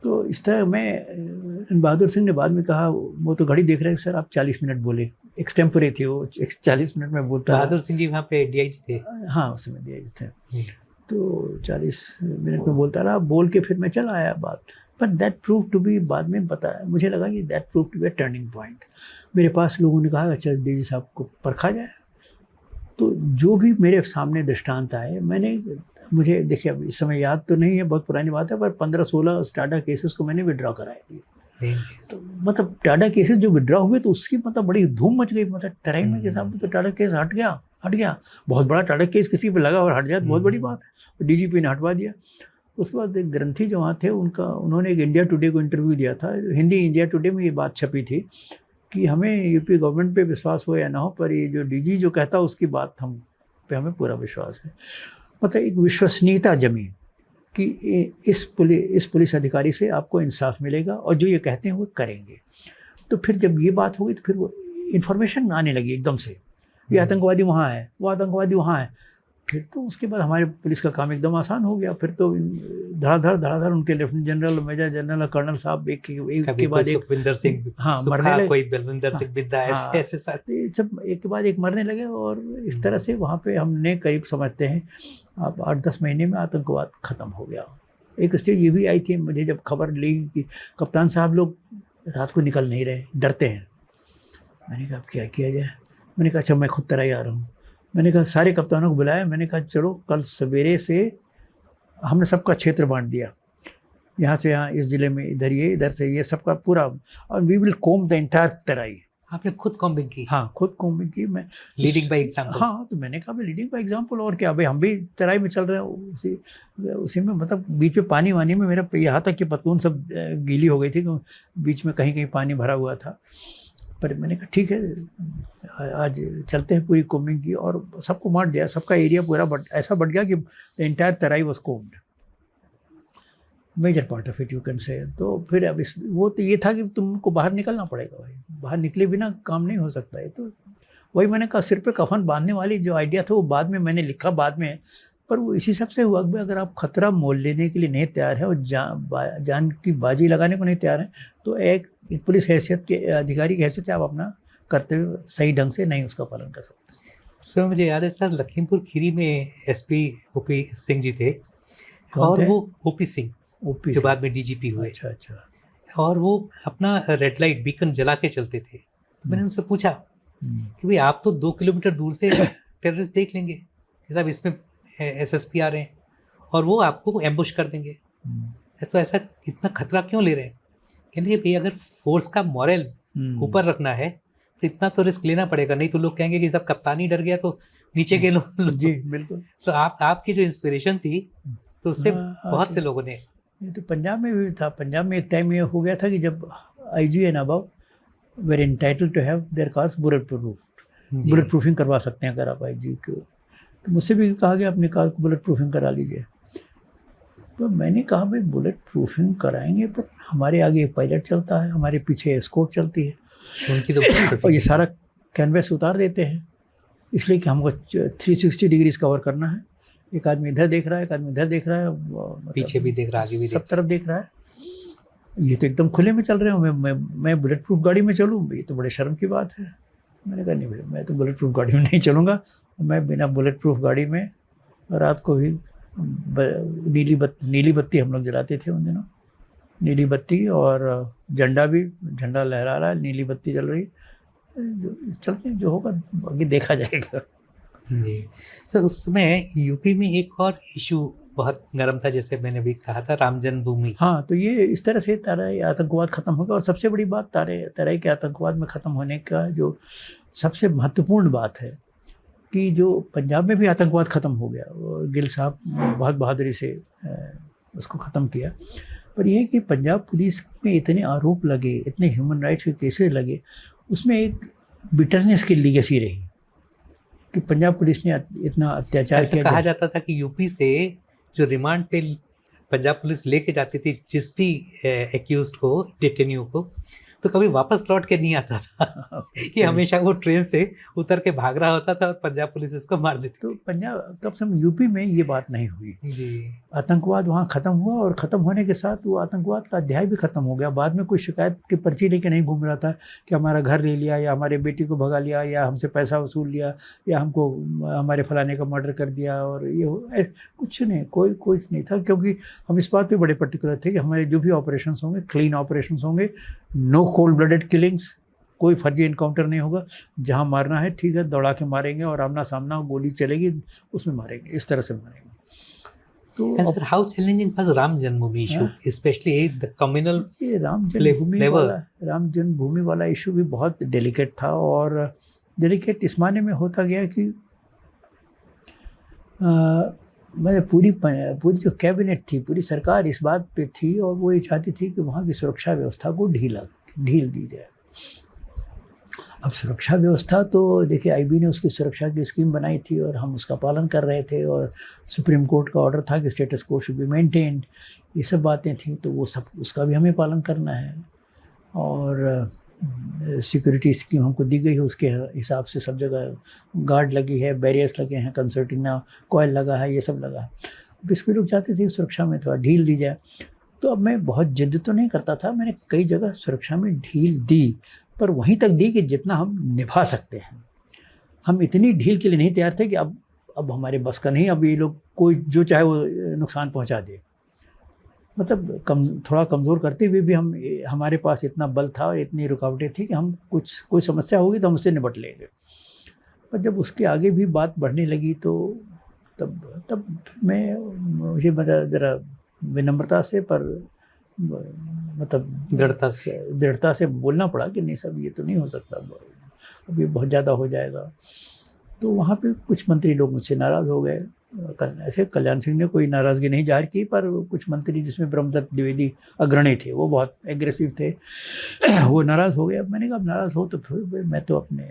A: तो इस तरह मैं बहादुर सिंह ने बाद में कहा, वो तो घड़ी देख रहे हैं सर आप 40 मिनट बोले, एक्सटेम्परे थे वो, 40 मिनट में बोलता।
B: बहादुर सिंह जी वहाँ पे डीआईजी थे।
A: हाँ उस समय डीआईजी थे। तो 40 मिनट में बोलता रहा, बोल के फिर मैं चला आया बात। पर दैट प्रूव टू बी, बाद में पता मुझे लगा कि that prove to be a turning point. मेरे पास लोगों ने कहा अच्छा डीजी साहब को परखा जाए। तो जो भी मेरे सामने दृष्टांत आए मुझे देखिए अब इस समय याद तो नहीं है, बहुत पुरानी बात है, पर 15-16 टाडा केसेस को मैंने विड्रॉ कराए दिए। तो मतलब टाडा केसेस जो विड्रॉ हुए तो उसकी मतलब बड़ी धूम मच गई। मतलब तराई में के साहब तो टाडा केस हट गया। बहुत बड़ा टाडा केस किसी पे लगा और हट जाए तो बहुत बड़ी बात है। डीजीपी ने हटवा दिया। उसके बाद एक ग्रंथी जो वहाँ थे उन्होंने एक इंडिया टुडे को इंटरव्यू दिया था, हिंदी इंडिया टुडे में ये बात छपी थी कि हमें यूपी गवर्नमेंट पे विश्वास हो या ना हो, पर ये जो डीजी जो कहता है उसकी बात हमें पूरा विश्वास है। मतलब एक विश्वसनीयता जमी कि इस पुलिस अधिकारी से आपको इंसाफ मिलेगा और जो ये कहते हैं वो करेंगे। तो फिर जब ये बात हो गई तो फिर वो इन्फॉर्मेशन आने लगी एकदम से। ये आतंकवादी वहाँ है, वो आतंकवादी वहाँ है। फिर तो उसके बाद हमारे पुलिस का काम एकदम आसान हो गया। फिर तो धड़ाधड़ उनके लेफ्टिनेंट जनरल, मेजर जनरल और कर्नल साहब एक के बाद एक,
B: सुखविंदर सिंह,
A: हाँ, मरने लगे,
B: कोई बलविंदर सिंह बिद्दा,
A: हाँ,
B: ऐसे सारे
A: तो ये सब एक के बाद एक मरने लगे। और इस तरह से वहाँ पे हमने करीब समझते हैं आप 8-10 महीने में आतंकवाद ख़त्म हो गया। एक स्टेज ये भी आई थी मुझे जब खबर ली कि कप्तान साहब लोग रात को निकल नहीं रहे, डरते हैं। मैंने कहा अब क्या किया जाए। मैंने कहा अच्छा मैं खुद तरह ही आ रहा हूँ। मैंने कहा सारे कप्तानों को बुलाया। मैंने कहा चलो कल सवेरे से हमने सबका क्षेत्र बांट दिया, यहाँ से यहाँ इस ज़िले में इधर ये, इधर से ये, सबका पूरा, और we will comb the entire Terai.
B: आपने खुद कॉम्बिंग की?
A: हाँ, खुद कॉम्बिंग की मैं,
B: लीडिंग बाय एग्जांपल।
A: हाँ, तो मैंने कहा भाई लीडिंग बाय एग्जांपल, और क्या भाई, हम भी तराई में चल रहे हैं उसी में। मतलब बीच में पानी वानी में मेरा यहाँ तक कि पतलून सब गीली हो गई थी, बीच में कहीं कहीं पानी भरा हुआ था। पर मैंने कहा ठीक है आज चलते हैं, पूरी कॉम्बिंग की और सबको बांट दिया। सबका एरिया पूरा ऐसा बढ़ गया कि entire Terai was combed, major part of it you can say. तो फिर अब वो तो ये था कि तुमको बाहर निकलना पड़ेगा भाई, बाहर निकले बिना काम नहीं हो सकता है। तो वही मैंने कहा, सिर पे कफन बांधने वाली जो आइडिया था वो बाद में मैंने लिखा बाद में, पर वो इसी सबसे हुआ कि अगर आप खतरा मोल लेने के लिए नहीं तैयार है और जान की बाजी लगाने को नहीं तैयार है, तो एक पुलिस हैसियत के अधिकारी की हैसियत से आप अपना कर्तव्य सही ढंग से नहीं उसका पालन कर सकते।
B: सर मुझे याद है सर, लखीमपुर खीरी में एसपी ओपी सिंह जी थे, और वो ओपी सिंह जो बाद में डीजीपी हुए।
A: अच्छा।
B: और वो अपना रेड लाइट बीकन जला के चलते थे। तो मैंने उनसे पूछा कि भाई आप तो 2 किलोमीटर दूर से टेररिस्ट देख लेंगे कि साहब इसमें एसएसपी आ रहे हैं और वो आपको एम्बुश कर देंगे, तो ऐसा इतना खतरा क्यों ले रहे हैं? कहने भाई अगर फोर्स का मॉरल ऊपर रखना है तो इतना तो रिस्क लेना पड़ेगा, नहीं तो लोग कहेंगे कि सब कप्तान ही डर गया तो नीचे के लोग।
A: जी बिल्कुल।
B: तो आपकी जो इंस्पिरेशन थी तो उससे बहुत से लोगों ने,
A: ये तो पंजाब में भी था। पंजाब में एक टाइम ये हो गया था कि जब IG and above were entitled to have their cars bullet proofing करवा सकते हैं अगर आप आईजी को। तो मुझसे भी कहा गया अपनी कार को बुलेट प्रूफिंग करा लीजिए। तो मैंने कहा भाई बुलेट प्रूफिंग कराएंगे पर हमारे आगे एक पायलट चलता है, हमारे पीछे एस्कॉर्ट चलती है,
B: उनकी तो
A: और ये सारा कैनवस उतार देते हैं, इसलिए कि हमको 360 डिग्रीज कवर करना है। एक आदमी इधर देख रहा है, एक आदमी इधर देख रहा है,
B: पीछे भी देख रहा है, आगे भी
A: सब तरफ देख रहा है। ये तो एकदम खुले में चल रहे हो, मैं बुलेट प्रूफ गाड़ी में चलूँ, ये तो बड़े शर्म की बात है। मैंने कहा नहीं भाई मैं तो बुलेट प्रूफ गाड़ी में नहीं चलूँगा, मैं बिना बुलेट प्रूफ गाड़ी में रात को भी नीली बत्ती हम लोग जलाते थे उन दिनों, नीली बत्ती और झंडा लहरा रहा है, नीली बत्ती जल रही, चलते जो होगा आगे देखा जाएगा।
B: जी सर, उस समय यूपी में एक और इशू बहुत गर्म था, जैसे मैंने भी कहा था, राम जन्मभूमि।
A: हाँ, तो ये इस तरह से तराई आतंकवाद ख़त्म होगा। और सबसे बड़ी बात तराई के आतंकवाद में ख़त्म होने का जो सबसे महत्वपूर्ण बात है कि जो पंजाब में भी आतंकवाद ख़त्म हो गया, और गिल साहब ने बहुत बहादुरी से उसको ख़त्म किया। पर यह है कि पंजाब पुलिस में इतने आरोप लगे, इतने ह्यूमन राइट्स के केसेस लगे, उसमें एक बिटरनेस की लीगेसी रही कि पंजाब पुलिस ने इतना अत्याचार किया।
B: कहा जाता था कि यूपी से जो रिमांड पे पंजाब पुलिस लेके जाती थी जिस भी एक्यूज्ड को, डिटेन्यू को, तो कभी वापस लौट के नहीं आता था कि हमेशा वो ट्रेन से उतर के भाग रहा होता था और पंजाब पुलिस इसको मार देती।
A: तो पंजाब कब से यूपी में ये बात नहीं हुई
B: जी।
A: आतंकवाद वहाँ ख़त्म हुआ, और ख़त्म होने के साथ वो आतंकवाद का अध्याय भी ख़त्म हो गया। बाद में कोई शिकायत की पर्ची लेके नहीं घूम रहा था कि हमारा घर ले लिया, या हमारे बेटी को भगा लिया, या हमसे पैसा वसूल लिया, या हमको हमारे फलाने का मर्डर कर दिया। और ये कुछ नहीं, कोई नहीं था, क्योंकि हम इस बात पर बड़े पर्टिकुलर थे कि हमारे जो भी ऑपरेशन होंगे क्लीन ऑपरेशन होंगे, नो कोल्ड ब्लडेड किलिंग्स, कोई फर्जी इनकाउंटर नहीं होगा। जहां मारना है ठीक है दौड़ा के मारेंगे, और आमना सामना गोली चलेगी उसमें मारेंगे, इस तरह से मारेंगे। तो
B: sir how challenging was Ram Janmabhoomi issue, specially the communal
A: ये राम जन्मभूमि वाला इशू भी बहुत डेलिकेट था। और डेलिकेट इस माने में होता गया कि मैं पूरी जो कैबिनेट थी, पूरी सरकार इस बात पे थी, और वो ये चाहती थी कि वहाँ की सुरक्षा व्यवस्था को ढील दी जाए। अब सुरक्षा व्यवस्था तो देखिए आईबी ने उसकी सुरक्षा की स्कीम बनाई थी और हम उसका पालन कर रहे थे, और सुप्रीम कोर्ट का ऑर्डर था कि स्टेटस को शुड बी मेंटेन्ड, ये सब बातें थी, तो वो सब उसका भी हमें पालन करना है। और सिक्योरिटी स्कीम हमको दी गई है, उसके हिसाब से सब जगह गार्ड लगी है, बैरियर्स लगे हैं, कंसर्टिना कॉयल लगा है, ये सब लगा है। अब इसके लोग चाहते थे सुरक्षा में थोड़ा ढील दी जाए, तो अब मैं बहुत जिद तो नहीं करता था, मैंने कई जगह सुरक्षा में ढील दी, पर वहीं तक दी कि जितना हम निभा सकते हैं। हम इतनी ढील के लिए नहीं तैयार थे कि अब हमारे बस का नहीं, अब ये लोग कोई जो चाहे वो नुकसान पहुंचा दे। मतलब थोड़ा कमज़ोर करते हुए भी हमारे पास इतना बल था और इतनी रुकावटें थी कि हम कोई समस्या होगी तो हम उससे निपट लेंगे। पर जब उसके आगे भी बात बढ़ने लगी तो तब मुझे ज़रा विनम्रता से, पर मतलब दृढ़ता से बोलना पड़ा कि नहीं सब ये तो नहीं हो सकता, अब ये बहुत ज़्यादा हो जाएगा। तो वहाँ पे कुछ मंत्री लोग मुझसे नाराज़ हो गए। ऐसे कल्याण सिंह ने कोई नाराज़गी नहीं जाहिर की, पर कुछ मंत्री जिसमें ब्रह्मदत्त द्विवेदी अग्रणी थे, वो बहुत एग्रेसिव थे, वो नाराज़ हो गए। अब मैंने कहा अब नाराज़ हो तो फिर मैं तो अपने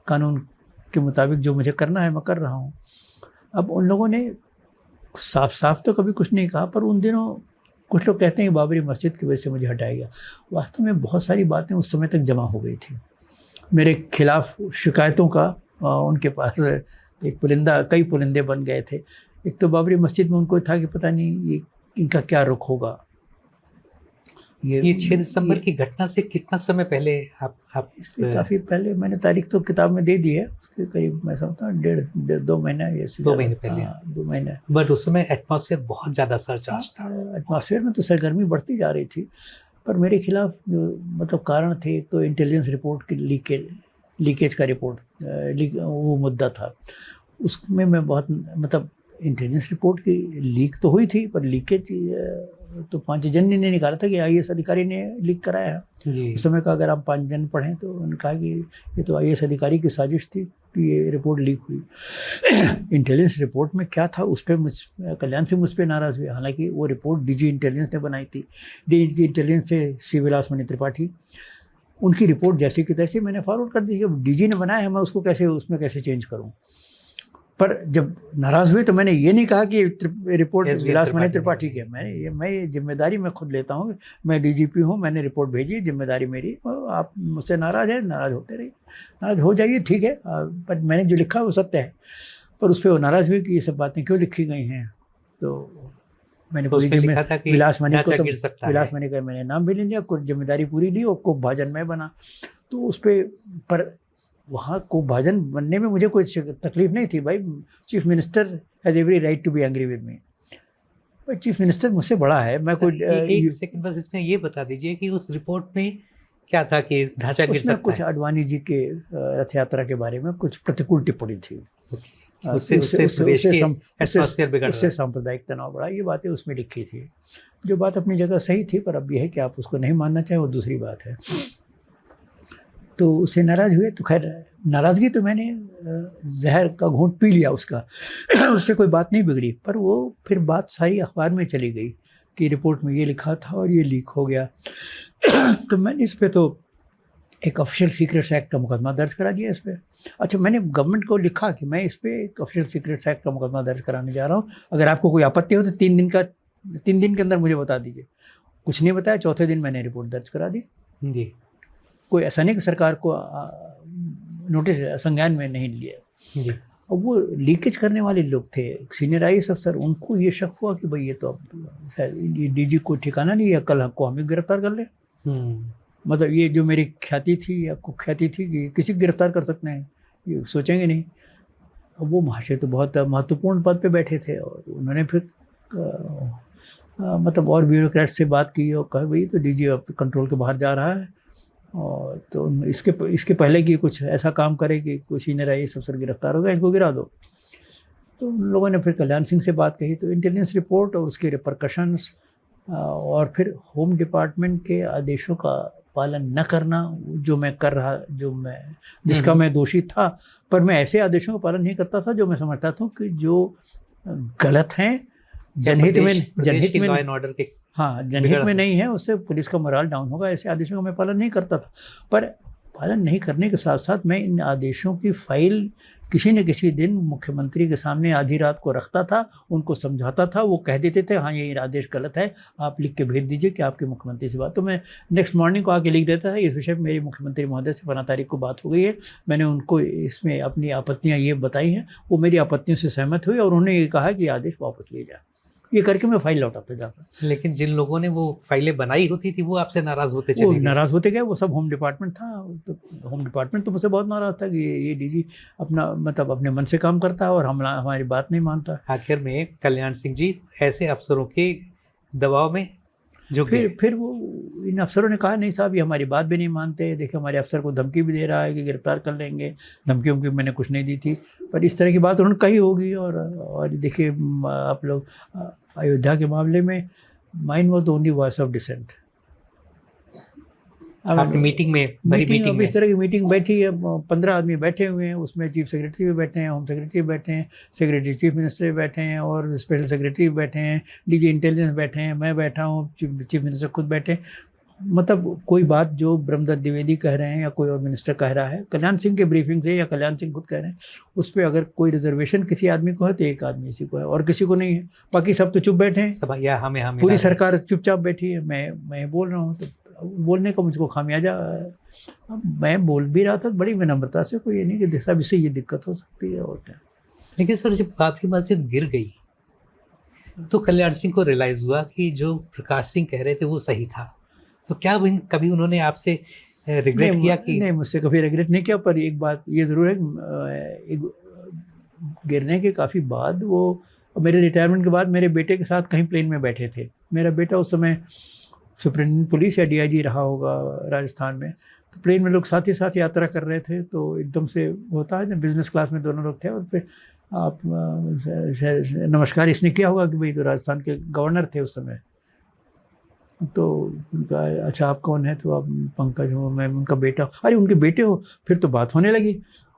A: कानून के मुताबिक जो मुझे करना है मैं कर रहा हूँ। अब उन लोगों ने साफ साफ तो कभी कुछ नहीं कहा, पर उन दिनों कुछ लोग कहते हैं कि बाबरी मस्जिद की वजह से मुझे हटाया गया। वास्तव में बहुत सारी बातें उस समय तक जमा हो गई थी मेरे खिलाफ, शिकायतों का उनके पास कई पुलिंदे बन गए थे। एक तो बाबरी मस्जिद में उनको था कि पता नहीं ये इनका क्या रुख होगा।
B: ये 6 दिसंबर की घटना से कितना समय पहले आप
A: इससे काफ़ी पहले, मैंने तारीख तो किताब में दे दी है, उसके करीब मैं समझता हूँ 2 महीना या
B: 2 महीने पहले।
A: 2 महीने।
B: बट उस समय एटमॉस्फेयर बहुत ज़्यादा सरचार्ज था।
A: एटमॉस्फेयर में तो सरगर्मी बढ़ती जा रही थी, पर मेरे खिलाफ जो मतलब कारण थे, तो इंटेलिजेंस रिपोर्ट की लीकेज का वो मुद्दा था। उसमें मैं बहुत मतलब इंटेलिजेंस रिपोर्ट की लीक तो हुई थी, पर लीकेज तो 5 जन ने निकाला था कि IAS अधिकारी ने लीक कराया है। उस समय का अगर आप 5 जन पढ़ें तो उन्होंने कहा कि ये तो IAS अधिकारी की साजिश थी कि ये रिपोर्ट लीक हुई। इंटेलिजेंस रिपोर्ट में क्या था उस पर कल्याण सिंह मुझ पर नाराज़ हुए। हालांकि वो रिपोर्ट DG इंटेलिजेंस ने बनाई थी। DG इंटेलिजेंस से श्री विलासमणि त्रिपाठी, उनकी रिपोर्ट जैसे कि तैसे मैंने फॉरवर्ड कर दी कि DG ने बनाया है, मैं उसको उसमें कैसे चेंज करूँ। पर जब नाराज़ हुए तो मैंने ये नहीं कहा कि रिपोर्ट विलासमणि त्रिपाठी की है। मैं ये जिम्मेदारी मैं खुद लेता हूँ। मैं DGP हूँ, मैंने रिपोर्ट भेजी, जिम्मेदारी मेरी। आप मुझसे नाराज़ हैं, नाराज़ होते रहिए, नाराज़ हो जाइए, ठीक है, पर मैंने जो लिखा वो सत्य है। पर उस पर वो नाराज़ हुए कि ये सब बातें क्यों लिखी गई हैं। तो मैंने विलासमणि का मैंने नाम भी ले लिया, कुछ जिम्मेदारी पूरी ली और कोप भाजन में बना। तो उस पर वहाँ कोप भाजन बनने में मुझे कोई तकलीफ नहीं थी। भाई, chief minister has every right to be angry with me. भाई, चीफ मिनिस्टर मुझसे बड़ा है। मैं कोई
B: एक सेकंड बस इसमें ये बता दीजिए कि उस रिपोर्ट में क्या था कि ढांचा गिर सकता है।
A: कुछ अडवाणी जी के रथ यात्रा के बारे में कुछ प्रतिकूल टिप्पणी थी।
B: उससे
A: सांप्रदायिक तनाव बढ़ा, ये बातें उसमें लिखी थी, जो बात अपनी जगह सही थी। पर अब यह है कि आप उसको नहीं मानना चाहें, वो दूसरी बात है। तो उससे नाराज़ हुए। तो खैर, नाराज़गी तो मैंने जहर का घूंट पी लिया उसका। उससे कोई बात नहीं बिगड़ी। पर वो फिर बात सारी अखबार में चली गई कि रिपोर्ट में ये लिखा था और ये लीक हो गया। तो मैंने इस पर तो एक ऑफिशियल सीक्रेट्स एक्ट का मुकदमा दर्ज करा दिया इस पर। अच्छा, मैंने गवर्नमेंट को लिखा कि मैं इस पर एक ऑफिशियल सीक्रेट्स एक्ट का मुकदमा दर्ज कराने जा रहा हूँ। अगर आपको कोई आपत्ति हो तो 3 दिन के अंदर मुझे बता दीजिए। कुछ नहीं बताया, चौथे दिन मैंने रिपोर्ट दर्ज करा दी जी। कोई ऐसा नहीं कि सरकार को नोटिस संज्ञान में नहीं लिया जी। और वो लीकेज करने वाले लोग थे, सीनियर IAS अफसर, उनको ये शक हुआ कि भाई ये तो अब DG को ठिकाना नहीं है, कल को हमें गिरफ्तार कर ले। मतलब ये जो मेरी ख्याति थी या कुख्याति थी कि किसी को गिरफ्तार कर सकते हैं, ये सोचेंगे नहीं। अब वो महाशय तो बहुत महत्वपूर्ण पद पे बैठे थे और उन्होंने फिर मतलब और ब्यूरोक्रेट से बात की और कहा भाई तो DG अब कंट्रोल के बाहर जा रहा है, और तो इसके पहले कि कुछ ऐसा काम करे कि कोई सीनियर IAS अफसर गिरफ्तार हो गया, इनको गिरा दो। तो उन लोगों ने फिर कल्याण सिंह से बात कही। तो इंटेलिजेंस रिपोर्ट और उसके रिपरकशंस और फिर होम डिपार्टमेंट के आदेशों का पालन न करना, जिसका मैं दोषी था, पर मैं ऐसे आदेशों का पालन नहीं करता था जो मैं समझता था कि जो गलत हैं, जनहित में नहीं है, उससे पुलिस का मोराल डाउन होगा। ऐसे आदेशों का मैं पालन नहीं करता था। पर पालन नहीं करने के साथ साथ मैं इन आदेशों की फाइल किसी न किसी दिन मुख्यमंत्री के सामने आधी रात को रखता था, उनको समझाता था, वो कह देते थे हाँ ये आदेश गलत है, आप लिख के भेज दीजिए कि आपके मुख्यमंत्री से बात। तो मैं नेक्स्ट मॉर्निंग को आके लिख देता था इस विषय में मेरी मुख्यमंत्री महोदय से 15 तारीख को बात हो गई है, मैंने उनको इसमें अपनी आपत्तियाँ ये बताई हैं, वो मेरी आपत्तियों से सहमत हुए और उन्होंने ये कहा कि आदेश वापस लिए जाए। ये करके मैं फाइल लौटाता जाता।
B: लेकिन जिन लोगों ने वो फाइलें बनाई होती थी वो आपसे नाराज होते
A: वो
B: चले गए।
A: नाराज होते गए, वो सब होम डिपार्टमेंट था, तो होम डिपार्टमेंट तो मुझसे बहुत नाराज था कि ये डीजी अपना मतलब अपने मन से काम करता है और हमारी बात नहीं मानता।
B: आखिर में कल्याण सिंह जी ऐसे अफसरों के दबाव में जो
A: फिर वो इन अफसरों ने कहा नहीं साहब ये हमारी बात भी नहीं मानते, देखिए हमारे अफसर को धमकी भी दे रहा है कि गिरफ्तार कर लेंगे, धमकी उमकी मैंने कुछ नहीं दी थी, पर इस तरह की बात उन्होंने कही होगी। और देखिए आप लोग अयोध्या के मामले में mine was the only voice of dissent.
B: आपकी मीटिंग में बड़ी मीटिंग में
A: इस तरह की मीटिंग बैठी है, 15 आदमी बैठे हुए हैं, उसमें चीफ सेक्रेटरी भी बैठे हैं, होम सेक्रेटरी भी बैठे हैं, सेक्रेटरी चीफ मिनिस्टर भी बैठे हैं और स्पेशल सेक्रेटरी भी बैठे हैं, डीजी इंटेलिजेंस बैठे हैं, मैं बैठा हूँ, चीफ मिनिस्टर खुद बैठे हैं। मतलब कोई बात जो ब्रह्मदत्त द्विवेदी कह रहे हैं या कोई और मिनिस्टर कह रहा है, कल्याण सिंह के ब्रीफिंग से या कल्याण सिंह खुद कह रहे हैं, उस पर अगर कोई रिजर्वेशन किसी आदमी को है तो एक आदमी इसी को है और किसी को नहीं है, बाकी सब तो चुप बैठे हैं,
B: सब या हमें
A: पूरी सरकार चुपचाप बैठी है। मैं बोल रहा हूँ तो बोलने का मुझको खामियाजा, अब मैं बोल भी रहा था बड़ी विनम्रता से, कोई ये नहीं कि सब इससे ये दिक्कत हो सकती है और क्या।
B: लेकिन सर जब आपकी मस्जिद गिर गई तो कल्याण सिंह को रियलाइज़ हुआ कि जो प्रकाश सिंह कह रहे थे वो सही था, तो क्या कभी उन्होंने आपसे रिग्रेट किया कि?
A: नहीं, मुझसे कभी रिग्रेट नहीं किया, पर एक बात ये ज़रूर है एक गिरने के काफ़ी बाद वो मेरे रिटायरमेंट के बाद मेरे बेटे के साथ कहीं प्लेन में बैठे थे। मेरा बेटा उस समय सुप्रिंटेंडेंट पुलिस या डीआईजी रहा होगा राजस्थान में, तो प्लेन में लोग साथ ही साथ यात्रा कर रहे थे, तो एकदम से होता है ना बिजनेस क्लास में दोनों लोग थे और फिर आप नमस्कार इसने किया होगा कि भाई तो राजस्थान के गवर्नर थे उस समय, तो उनका अच्छा आप कौन है, तो आप पंकज हो, मैं उनका बेटा, अरे उनके बेटे हो, फिर तो बात होने लगी।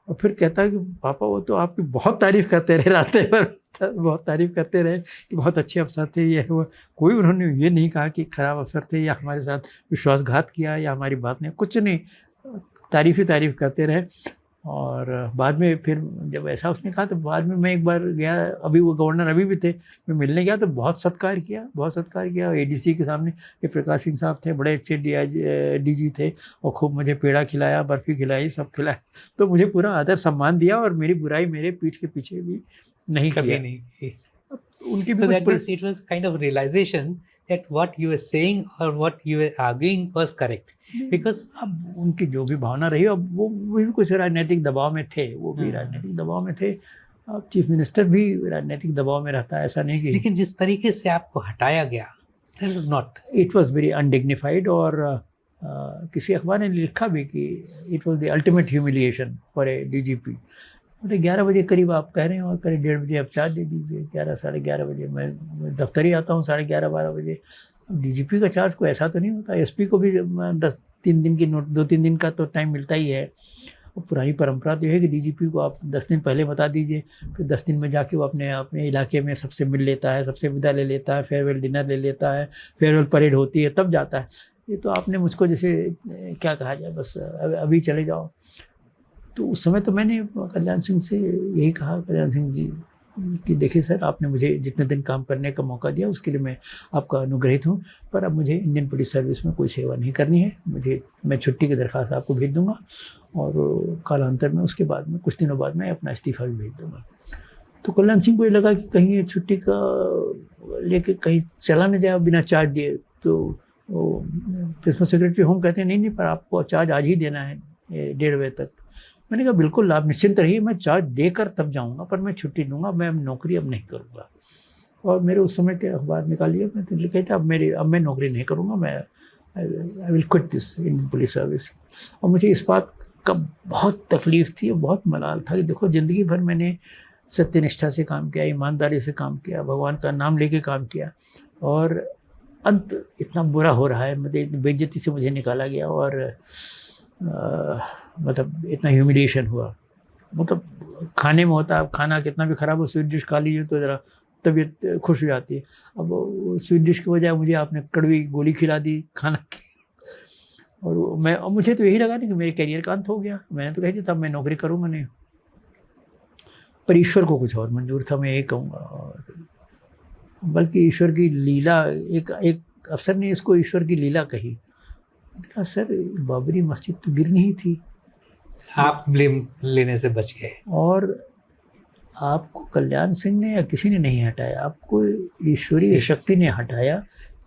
A: और फिर कहता है कि पापा वो तो आपकी बहुत तारीफ़ करते रहे रास्ते पर, बहुत तारीफ़ करते रहे कि बहुत अच्छे अफसर थे, ये वो, कोई उन्होंने ये नहीं कहा कि ख़राब अफसर थे या हमारे साथ विश्वासघात किया या हमारी बात नहीं, कुछ नहीं, तारीफ़ ही तारीफ़ करते रहे। और बाद में फिर जब ऐसा उसने कहा तो बाद में मैं एक बार गया, अभी वो गवर्नर अभी भी थे, मैं मिलने गया तो बहुत सत्कार किया एडीसी के सामने। ये प्रकाश सिंह साहब थे, बड़े अच्छे डीजी थे और खूब मुझे पेड़ा खिलाया, बर्फ़ी खिलाई, सब खिलाया, तो मुझे पूरा आदर सम्मान दिया और मेरी बुराई मेरे पीठ के पीछे भी नहीं
B: कभी
A: किया।
B: नहीं की।
A: उनकी
B: So that means it was kind of realization that what you were saying or what you were arguing was correct. Because
A: अब उनकी जो भी भावना रही, अब वो भी कुछ राजनीतिक दबाव में थे, वो भी राजनीतिक दबाव में थे। अब चीफ मिनिस्टर भी राजनीतिक दबाव में रहता है, ऐसा नहीं कि,
B: लेकिन जिस तरीके से आपको हटाया गया, that was not,
A: it was very undignified. और किसी अखबार ने लिखा भी कि it was the ultimate humiliation for a DGP. मतलब 11 बजे करीब आप कह रहे हैं और करीब 1:30 बजे आप चार्ज दे दीजिए, 11 साढ़े 11 बजे मैं दफ्तर ही आता हूँ 11:30-12 बजे। डीजीपी का चार्ज कोई ऐसा तो नहीं होता, एसपी को भी 3 दिन की 2-3 दिन का तो टाइम मिलता ही है। और पुरानी परंपरा तो है कि डीजीपी को आप 10 दिन पहले बता दीजिए, फिर 10 दिन में जाके वो अपने इलाके में सबसे मिल लेता है, सबसे विदा ले लेता है, फेयरवेल डिनर ले लेता है, फेयरवेल परेड होती है तब जाता है। ये तो आपने मुझको जैसे क्या कहा जाए, बस अभी चले जाओ। तो उस समय तो मैंने कल्याण सिंह से यही कहा, कल्याण सिंह जी कि देखिए सर, आपने मुझे जितने दिन काम करने का मौका दिया उसके लिए मैं आपका अनुग्रहित हूँ, पर अब मुझे इंडियन पुलिस सर्विस में कोई सेवा नहीं करनी है, मैं छुट्टी की दरख्वास्त आपको भेज दूँगा और कालांतर में उसके बाद में कुछ दिनों बाद मैं अपना इस्तीफ़ा भी भेज दूँगा। तो कल्याण सिंह को ये लगा कि कहीं ये छुट्टी का लेके कहीं चला न जाए बिना चार्ज दिए। तो वो प्रिंसिपल सेक्रेटरी होम कहते हैं नहीं पर आपको चार्ज आज ही देना है 1:30 बजे तक। मैंने कहा बिल्कुल आप निश्चिंत रहिए, मैं चार्ज देकर तब जाऊंगा, पर मैं छुट्टी दूंगा, मैं नौकरी अब नहीं करूंगा। और मेरे उस समय के अखबार निकालिए, मैं तो लिखा था अब मैं नौकरी नहीं करूंगा, मैं I will quit this Indian police service. और मुझे इस बात का बहुत तकलीफ़ थी और बहुत मलाल था कि देखो ज़िंदगी भर मैंने सत्यनिष्ठा से काम किया, ईमानदारी से काम किया, भगवान का नाम लेके काम किया, और अंत इतना बुरा हो रहा है, मतलब बेइज्जती से मुझे निकाला गया और मतलब इतना ह्यूमिलिएशन हुआ। मतलब खाने में होता है, खाना कितना भी ख़राब हो, स्वीट डिश खा लीजिए तो ज़रा तबीयत खुश हो जाती है। अब स्वीट डिश की बजाय मुझे आपने कड़वी गोली खिला दी खाना की, और मुझे तो यही लगा नहीं कि मेरे करियर का अंत हो गया। मैंने तो कही थी तब मैं नौकरी करूँगा नहीं। पर ईश्वर को कुछ और मंजूर था, मैं ये कहूँगा। और बल्कि ईश्वर की लीला, एक अफसर ने इसको ईश्वर की लीला कही। मैंने कहा सर बाबरी मस्जिद तो गिरनी ही थी,
B: आप ब्लेम लेने से बच गए।
A: और आपको कल्याण सिंह ने या किसी ने नहीं हटाया, आपको ईश्वरीय शक्ति ने हटाया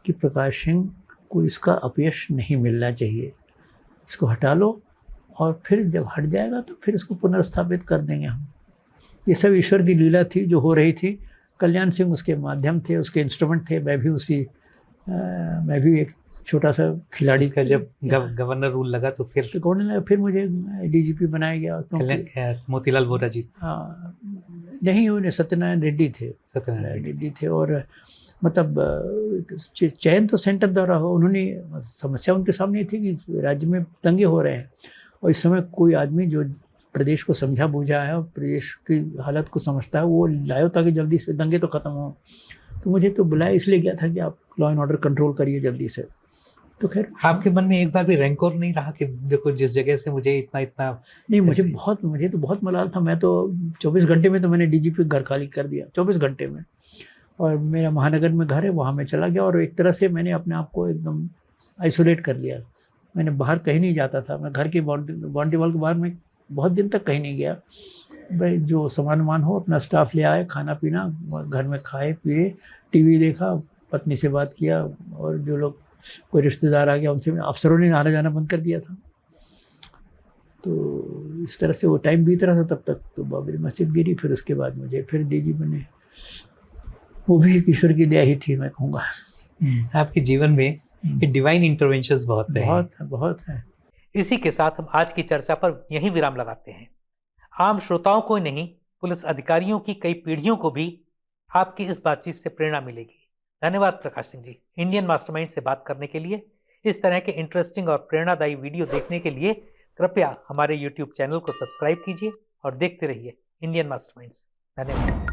A: कि प्रकाश सिंह को इसका अपयश नहीं मिलना चाहिए, इसको हटा लो, और फिर जब हट जाएगा तो फिर इसको पुनर्स्थापित कर देंगे हम। ये सब ईश्वर की लीला थी जो हो रही थी। कल्याण सिंह उसके माध्यम थे, उसके इंस्ट्रूमेंट थे। मैं भी एक छोटा सा खिलाड़ी
B: का। जब गवर्नर रूल लगा तो
A: फिर मुझे डीजीपी बनाया गया, क्योंकि
B: मोतीलाल वोरा जी,
A: हाँ नहीं, उन्हें सत्यनारायण रेड्डी थे। और मतलब चयन तो सेंटर द्वारा हो। उन्होंने समस्या उनके सामने थी कि राज्य में दंगे हो रहे हैं, और इस समय कोई आदमी जो प्रदेश को समझा बूझा है और प्रदेश की हालत को समझता है वो लायो, ताकि जल्दी से दंगे तो ख़त्म हो। तो मुझे तो बुलाया इसलिए गया था कि आप लॉ एंड ऑर्डर कंट्रोल करिए जल्दी से। तो खैर
B: आपके मन में एक बार भी रैंकोर नहीं रहा कि देखो जिस जगह से मुझे इतना
A: नहीं, मुझे तो बहुत मलाल था। मैं तो 24 घंटे में तो मैंने डीजीपी घर खाली कर दिया, 24 घंटे में। और मेरा महानगर में घर है, वहाँ मैं चला गया, और एक तरह से मैंने अपने आप को एकदम आइसोलेट कर लिया। मैंने बाहर कहीं नहीं जाता था, मैं घर की बाउंड्री वॉल के बाहर में बहुत दिन तक कहीं नहीं गया। भाई जो सामान हो अपना स्टाफ ले आए, खाना पीना घर में खाए पिए, टीवी देखा, पत्नी से बात किया, और जो लोग कोई रिश्तेदार आ गया उनसे, अफसरों ने आना जाना बंद कर दिया था। तो इस तरह से वो टाइम बीत रहा था। तब तक तो बाबरी मस्जिद गिरी, फिर उसके बाद मुझे फिर डीजी बने। वो भी एक ईश्वर की दया ही थी, मैं कहूँगा।
B: आपके जीवन में डिवाइन इंटरवेंशंस
A: बहुत है।
B: इसी के साथ हम आज की चर्चा पर यहीं विराम लगाते हैं। आम श्रोताओं को नहीं, पुलिस अधिकारियों की कई पीढ़ियों को भी आपकी इस बातचीत से प्रेरणा मिलेगी। धन्यवाद प्रकाश सिंह जी। इंडियन मास्टरमाइंड से बात करने के लिए, इस तरह के इंटरेस्टिंग और प्रेरणादायी वीडियो देखने के लिए कृपया हमारे YouTube चैनल को सब्सक्राइब कीजिए और देखते रहिए इंडियन मास्टरमाइंड्स। धन्यवाद।